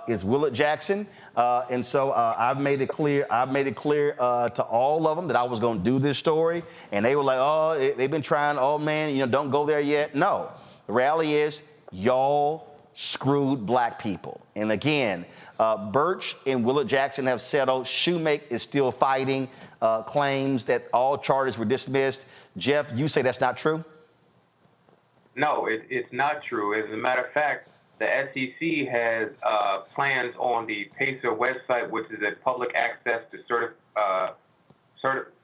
is Willard Jackson. And so I've made it clear to all of them that I was going to do this story. And they were like, oh, they've been trying, oh man, don't go there yet. No, the reality is y'all screwed black people. And again, Birch and Willard Jackson have settled. Shoemake is still fighting, claims that all charges were dismissed. Jeff, you say that's not true? No, it's not true. As a matter of fact, the SEC has plans on the PACER website, which is a public access to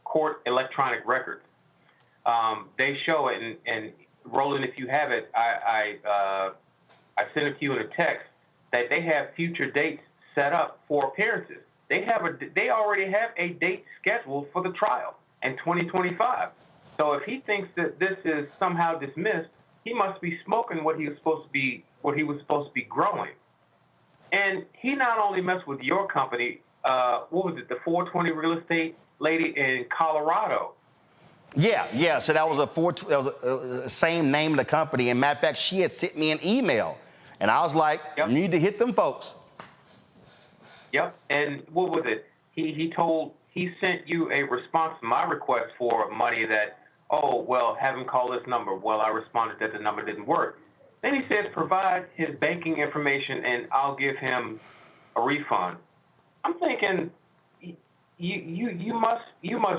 court electronic records. They show it, and Roland, if you have it, I sent it to you in a text, that they have future dates set up for appearances. They already have a date scheduled for the trial in 2025. So if he thinks that this is somehow dismissed, he must be smoking what he was supposed to be growing. And he not only messed with your company, what was it, the 420 real estate lady in Colorado. Yeah. So that was the same name of the company. And matter of fact, she had sent me an email. And I was like, you need to hit them folks. Yep. And what was it? He sent you a response to my request for money that, oh, well, have him call this number. Well, I responded that the number didn't work. Then he says, provide his banking information and I'll give him a refund. I'm thinking, you must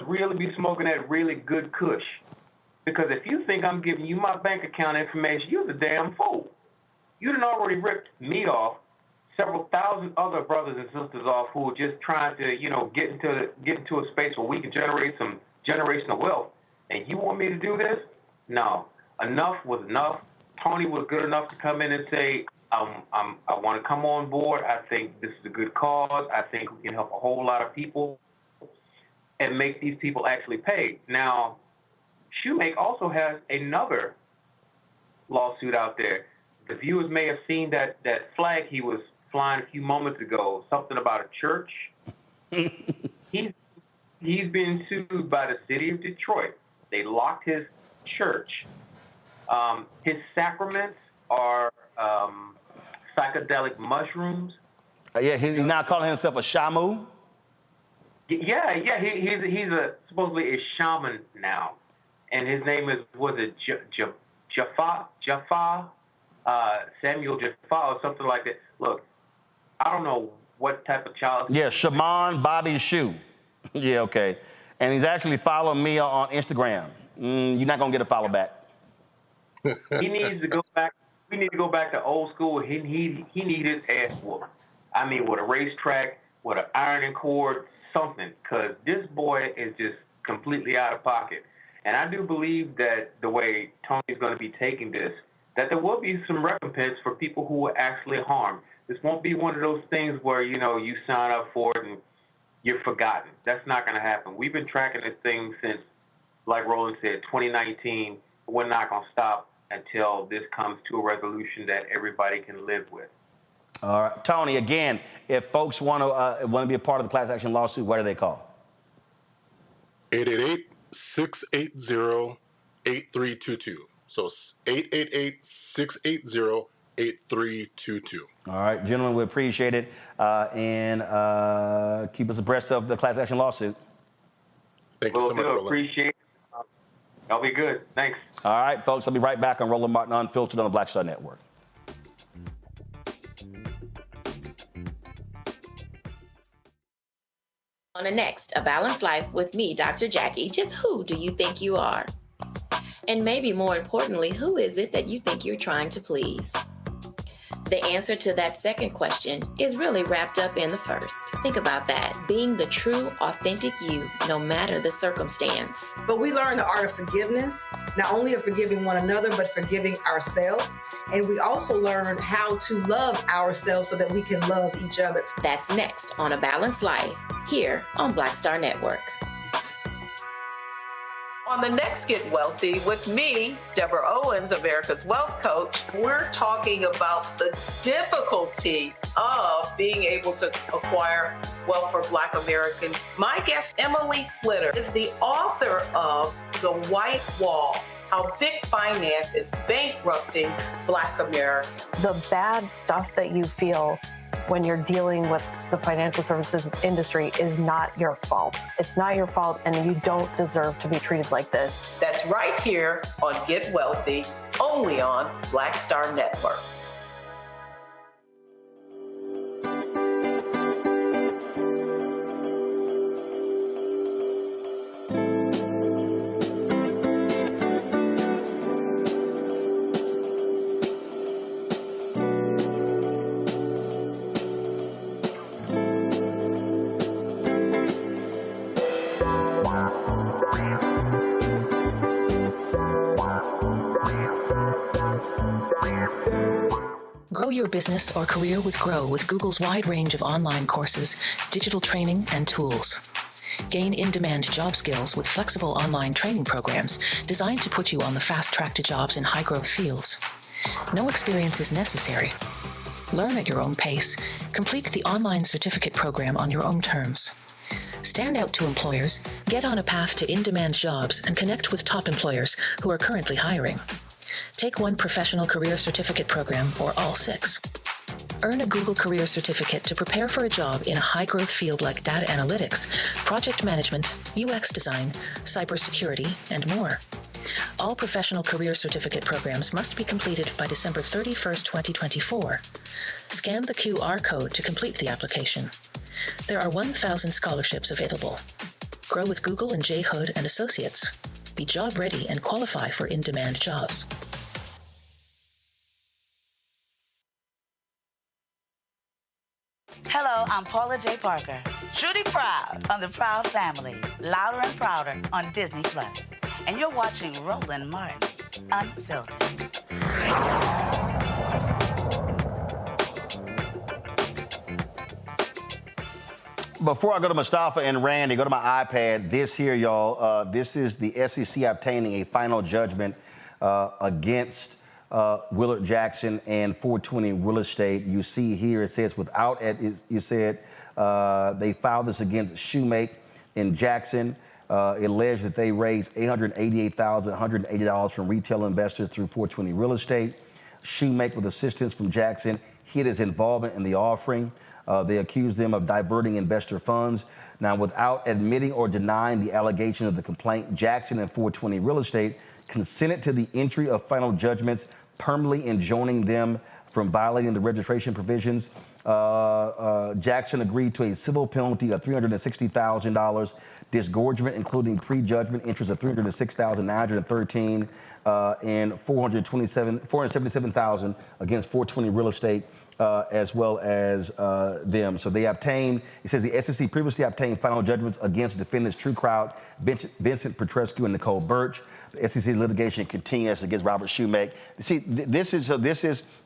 really be smoking that really good kush. Because if you think I'm giving you my bank account information, you're the damn fool. You done already ripped me off, several thousand other brothers and sisters off who are just trying to, get into a space where we can generate some generational wealth. And you want me to do this? No. Enough was enough. Tony was good enough to come in and say, I want to come on board. I think this is a good cause. I think we can help a whole lot of people and make these people actually pay. Now, Shoemake also has another lawsuit out there. The viewers may have seen that flag he was flying a few moments ago, something about a church. He's been sued by the city of Detroit. They locked his church. His sacraments are psychedelic mushrooms. He's now calling himself a shamu. Yeah. He's supposedly a shaman now, and his name is Jaffa, Samuel Jaffa, or something like that. Look, I don't know what type of child. Yeah, Shaman Bobby Shoe. Yeah, okay. And he's actually following me on Instagram. You're not gonna get a follow back. He needs to go back. We need to go back to old school. He needs his ass whooped. I mean, with a racetrack, with an ironing cord, something. Because this boy is just completely out of pocket. And I do believe that the way Tony's going to be taking this, that there will be some recompense for people who were actually harmed. This won't be one of those things where, you sign up for it and you're forgotten. That's not going to happen. We've been tracking this thing since, like Roland said, 2019. We're not going to stop until this comes to a resolution that everybody can live with. All right. Tony, again, if folks want to be a part of the class action lawsuit, what do they call? 888-680-8322. So 888-680-8322. All right, gentlemen, we appreciate it. And keep us abreast of the class action lawsuit. Thank you so much, Roland. Appreciate it. That'll be good. Thanks. All right, folks, I'll be right back on Roland Martin Unfiltered on the Black Star Network. On the next, A Balanced Life with me, Dr. Jackie. Just who do you think you are? And maybe more importantly, who is it that you think you're trying to please? The answer to that second question is really wrapped up in the first. Think about that. Being the true, authentic you, no matter the circumstance. But we learn the art of forgiveness, not only of forgiving one another, but forgiving ourselves. And we also learn how to love ourselves so that we can love each other. That's next on A Balanced Life, here on Black Star Network. On the next Get Wealthy with me, Deborah Owens, America's Wealth Coach, we're talking about the difficulty of being able to acquire wealth for Black Americans. My guest, Emily Flitter, is the author of The White Wall: How Big Finance is Bankrupting Black Americans. The bad stuff that you feel when you're dealing with the financial services industry is not your fault. It's not your fault, and you don't deserve to be treated like this. That's right here on Get Wealthy, only on Black Star Network. Grow your business or career with Grow with Google's wide range of online courses, digital training, and tools. Gain in-demand job skills with flexible online training programs designed to put you on the fast track to jobs in high-growth fields. No experience is necessary. Learn at your own pace. Complete the online certificate program on your own terms. Stand out to employers, get on a path to in-demand jobs, and connect with top employers who are currently hiring. Take one professional career certificate program or all 6. Earn a Google Career Certificate to prepare for a job in a high-growth field like data analytics, project management, UX design, cybersecurity, and more. All professional career certificate programs must be completed by December 31st, 2024. Scan the QR code to complete the application. There are 1,000 scholarships available. Grow with Google and J. Hood and Associates. Be job ready and qualify for in-demand jobs. Hello, I'm Paula J. Parker. Truly proud of the Proud Family, Louder and Prouder on Disney+. And you're watching Roland Martin, Unfiltered. Before I go to Mustafa and Randy, go to my iPad. This here, y'all, this is the SEC obtaining a final judgment against Willard Jackson and 420 Real Estate. You see here, it says without it, you said they filed this against Shoemake and Jackson. Alleged that they raised $888,180 from retail investors through 420 Real Estate. Shoemake, with assistance from Jackson, hid his involvement in the offering. They accused them of diverting investor funds. Now, without admitting or denying the allegation of the complaint, Jackson and 420 Real Estate consented to the entry of final judgments, permanently enjoining them from violating the registration provisions. Jackson agreed to a civil penalty of $360,000, disgorgement, including prejudgment interest of $306,913, and $477,000 against 420 Real Estate, as well as them. So they obtained, it says the SEC previously obtained final judgments against defendants True Crowd, Vincent Petrescu, and Nicole Birch. The SEC litigation continues against Robert Shoemake. See, this is, and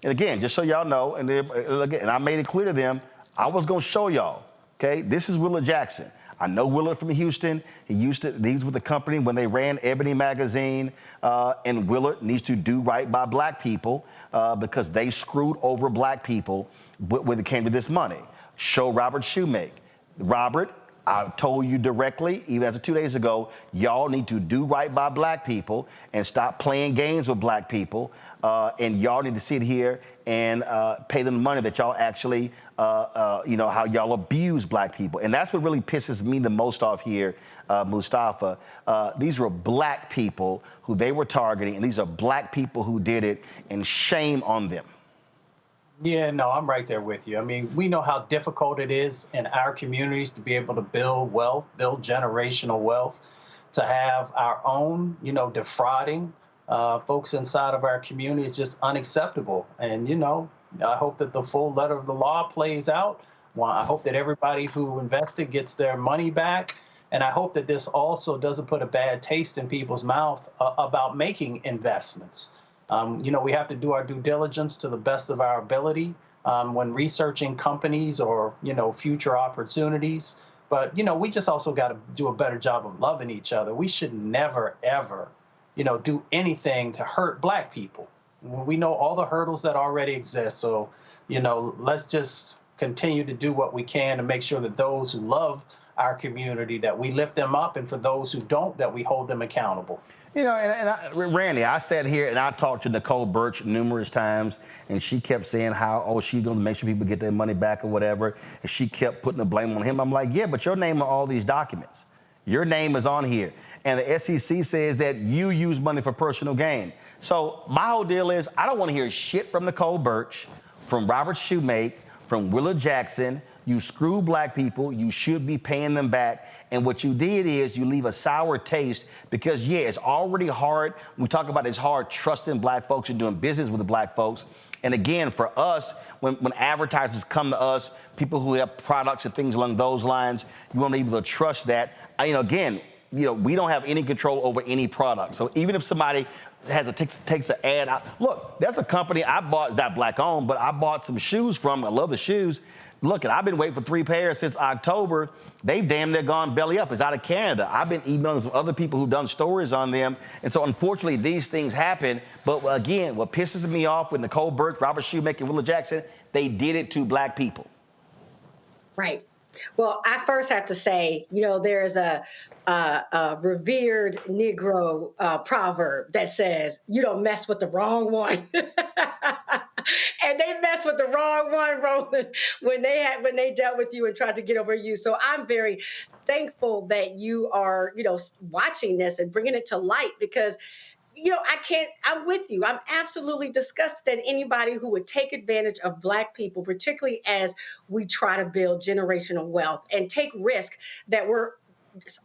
again, just so y'all know, and I made it clear to them, I was gonna show y'all, okay? This is Willard Jackson. I know Willard from Houston. He was with the company when they ran Ebony Magazine, and Willard needs to do right by black people because they screwed over black people when it came to this money. Show Robert Shoemake. Robert, I told you directly, even as of 2 days ago, y'all need to do right by black people and stop playing games with black people. And y'all need to sit here and pay them the money that y'all actually, how y'all abuse black people. And that's what really pisses me the most off here, Mustafa. These were black people who they were targeting, and these are black people who did it, and shame on them. Yeah, no, I'm right there with you. I mean, we know how difficult it is in our communities to be able to build wealth, build generational wealth, to have our own, defrauding folks inside of our community is just unacceptable. And, I hope that the full letter of the law plays out. Well, I hope that everybody who invested gets their money back. And I hope that this also doesn't put a bad taste in people's mouth about making investments. We have to do our due diligence to the best of our ability when researching companies or, future opportunities. But, we just also got to do a better job of loving each other. We should never, ever, do anything to hurt black people. We know all the hurdles that already exist. So, let's just continue to do what we can to make sure that those who love our community, that we lift them up, and for those who don't, that we hold them accountable. Randy, I sat here and I talked to Nicole Birch numerous times, and she kept saying how, she's going to make sure people get their money back or whatever. And she kept putting the blame on him. I'm like, yeah, but your name on all these documents. Your name is on here. And the SEC says that you use money for personal gain. So my whole deal is I don't want to hear shit from Nicole Birch, from Robert Shoemake, from Willard Jackson. You screw black people. You should be paying them back. And what you did is you leave a sour taste because, yeah, it's already hard. We talk about it's hard trusting black folks and doing business with the black folks. And again, for us, when advertisers come to us, people who have products and things along those lines, you want to be able to trust that. We don't have any control over any product. So even if somebody takes an ad out. Look, there's a company I bought, it's not black owned, but I bought some shoes from. I love the shoes. Look, I've been waiting for 3 pairs since October. They've damn near gone belly up. It's out of Canada. I've been emailing some other people who've done stories on them. And so, unfortunately, these things happen. But again, what pisses me off with Nicole Burke, Robert Shoemaker, Willa Jackson, they did it to black people. Right. Well, I first have to say, there's a revered Negro proverb that says, you don't mess with the wrong one. And they messed with the wrong one, Roland, when they dealt with you and tried to get over you. So I'm very thankful that you are, watching this and bringing it to light because, I'm with you. I'm absolutely disgusted at anybody who would take advantage of Black people, particularly as we try to build generational wealth and take risk that we're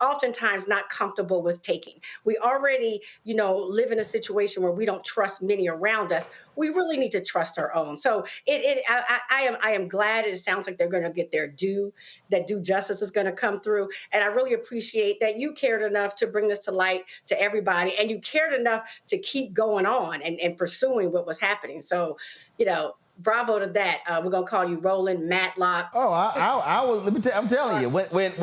oftentimes not comfortable with taking. We already, live in a situation where we don't trust many around us. We really need to trust our own. So I am glad it sounds like they're going to get their due, that due justice is going to come through. And I really appreciate that you cared enough to bring this to light to everybody. And you cared enough to keep going on and pursuing what was happening. So, bravo to that. We're gonna call you Roland Matlock. Oh, I was. I'm telling you, when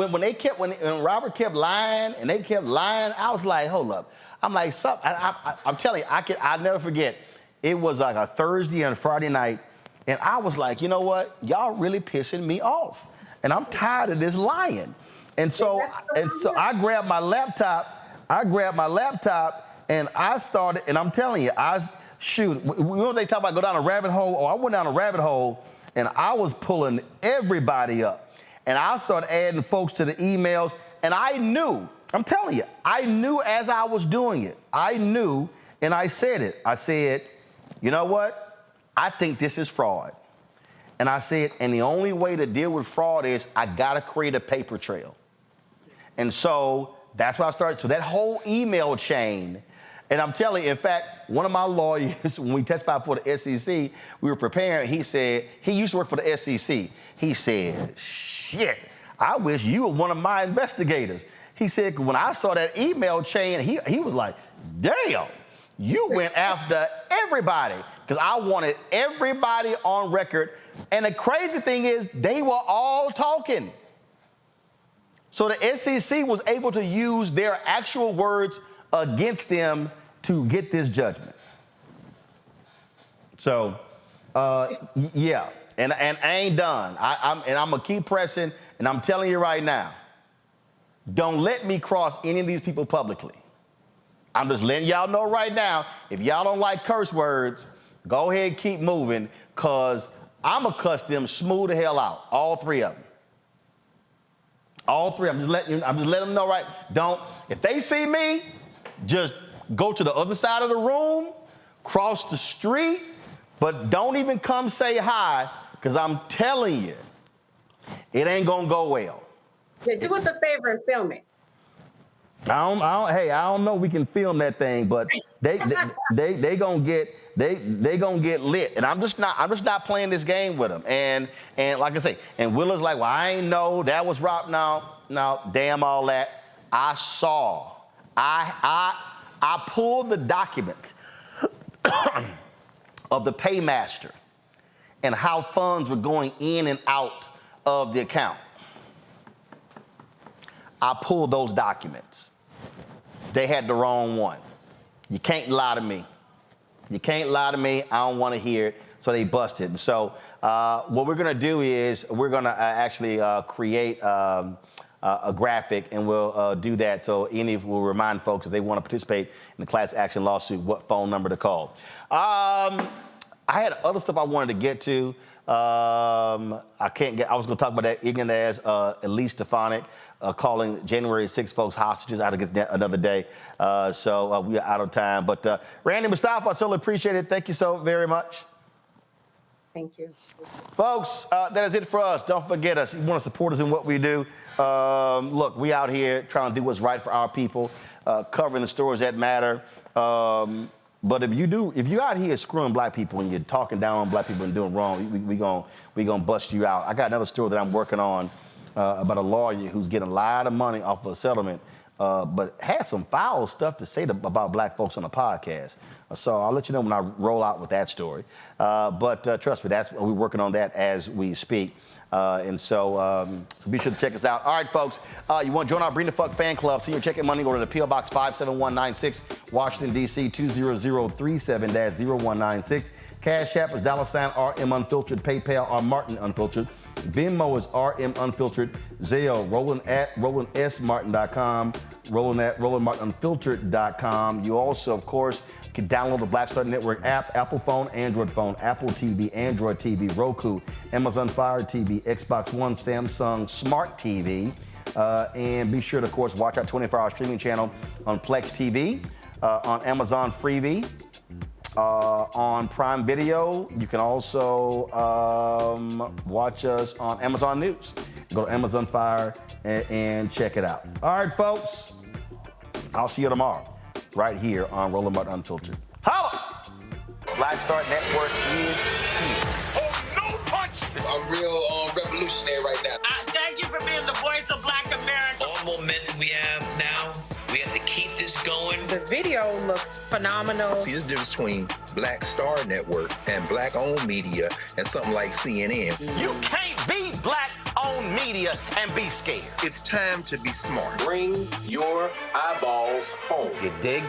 Robert kept lying and they kept lying, I was like, hold up. I'm like, I'm telling you, I'll never forget. It was like a Thursday and a Friday night, and I was like, you know what? Y'all really pissing me off, and I'm tired of this lying. And so I grabbed my laptop. And I started, and I'm telling you, shoot, when they talk about go down a rabbit hole, I went down a rabbit hole and I was pulling everybody up. And I started adding folks to the emails, and I knew, I'm telling you, I knew as I was doing it. I knew, and I said it. I said, you know what? I think this is fraud. And I said, and the only way to deal with fraud is I gotta create a paper trail. And so that's why I started. So that whole email chain. And I'm telling you, in fact, one of my lawyers, when we testified for the SEC, we were preparing, he said, he used to work for the SEC. He said, shit, I wish you were one of my investigators. He said, when I saw that email chain, he was like, damn, you went after everybody. Because I wanted everybody on record. And the crazy thing is, they were all talking. So the SEC was able to use their actual words against them to get this judgment. So, yeah, and I ain't done. I'm gonna keep pressing, and I'm telling you right now, don't let me cross any of these people publicly. I'm just letting y'all know right now, if y'all don't like curse words, go ahead and keep moving, cause I'm gonna cuss them smooth the hell out, all 3 of them. All 3. I'm just letting them know, right? If they see me, just go to the other side of the room, cross the street, but don't even come say hi, because I'm telling you, it ain't gonna go well. Yeah, do us a favor and film it. I don't know if we can film that thing, but they gonna get lit, and I'm just not playing this game with them. And like I say, and Willa's like, well, I ain't know that was Rob. No, damn all that. I saw. I pulled the documents of the paymaster and how funds were going in and out of the account. I pulled those documents. They had the wrong one. You can't lie to me. You can't lie to me. I don't want to hear it. So they busted. And so what we're going to do is we're going to actually create a graphic, and we'll do that. So we'll remind folks if they want to participate in the class action lawsuit, what phone number to call. I had other stuff I wanted to get to. I was going to talk about that ignorant ass Elise Stefanik calling January 6 folks hostages. I had to get that another day. So we are out of time. But Randy Mustafa, I certainly appreciate it. Thank you so very much. Thank you. Folks, that is it for us. Don't forget us. You want to support us in what we do. Look, we out here trying to do what's right for our people, covering the stories that matter. But if you out here screwing black people and you're talking down on black people and doing wrong, we gonna bust you out. I got another story that I'm working on about a lawyer who's getting a lot of money off of a settlement but had some foul stuff to say about black folks on the podcast. So I'll let you know when I roll out with that story. But trust me, we're working on that as we speak. So be sure to check us out. All right, folks, you want to join our Bring the Fuck fan club, send your check and money, go to the P.O. Box 57196, Washington, D.C. 20037-0196. Cash App is $RM Unfiltered. PayPal are Martin Unfiltered. Venmo is RM Unfiltered. Zelle, Roland at RolandSMartin.com. Roland at RolandMartinUnfiltered.com. You also, of course, can download the Black Star Network app, Apple phone, Android phone, Apple TV, Android TV, Roku, Amazon Fire TV, Xbox One, Samsung Smart TV. And be sure to, of course, watch our 24-hour streaming channel on Plex TV, on Amazon Freevee, on Prime Video. You can also watch us on Amazon News. Go to Amazon Fire and check it out. All right, folks. I'll see you tomorrow right here on Roland Martin Unfiltered. Holla! Black Star Network is here. Oh, no punch! I'm real revolutionary right now. Thank you for being the voice of Black America. All momentum we have now, we have to keep this going. The video looks phenomenal. See, there's a difference between Black Star Network and black-owned media and something like CNN. You can't be black-owned media and be scared. It's time to be smart. Bring your eyeballs home. You dig?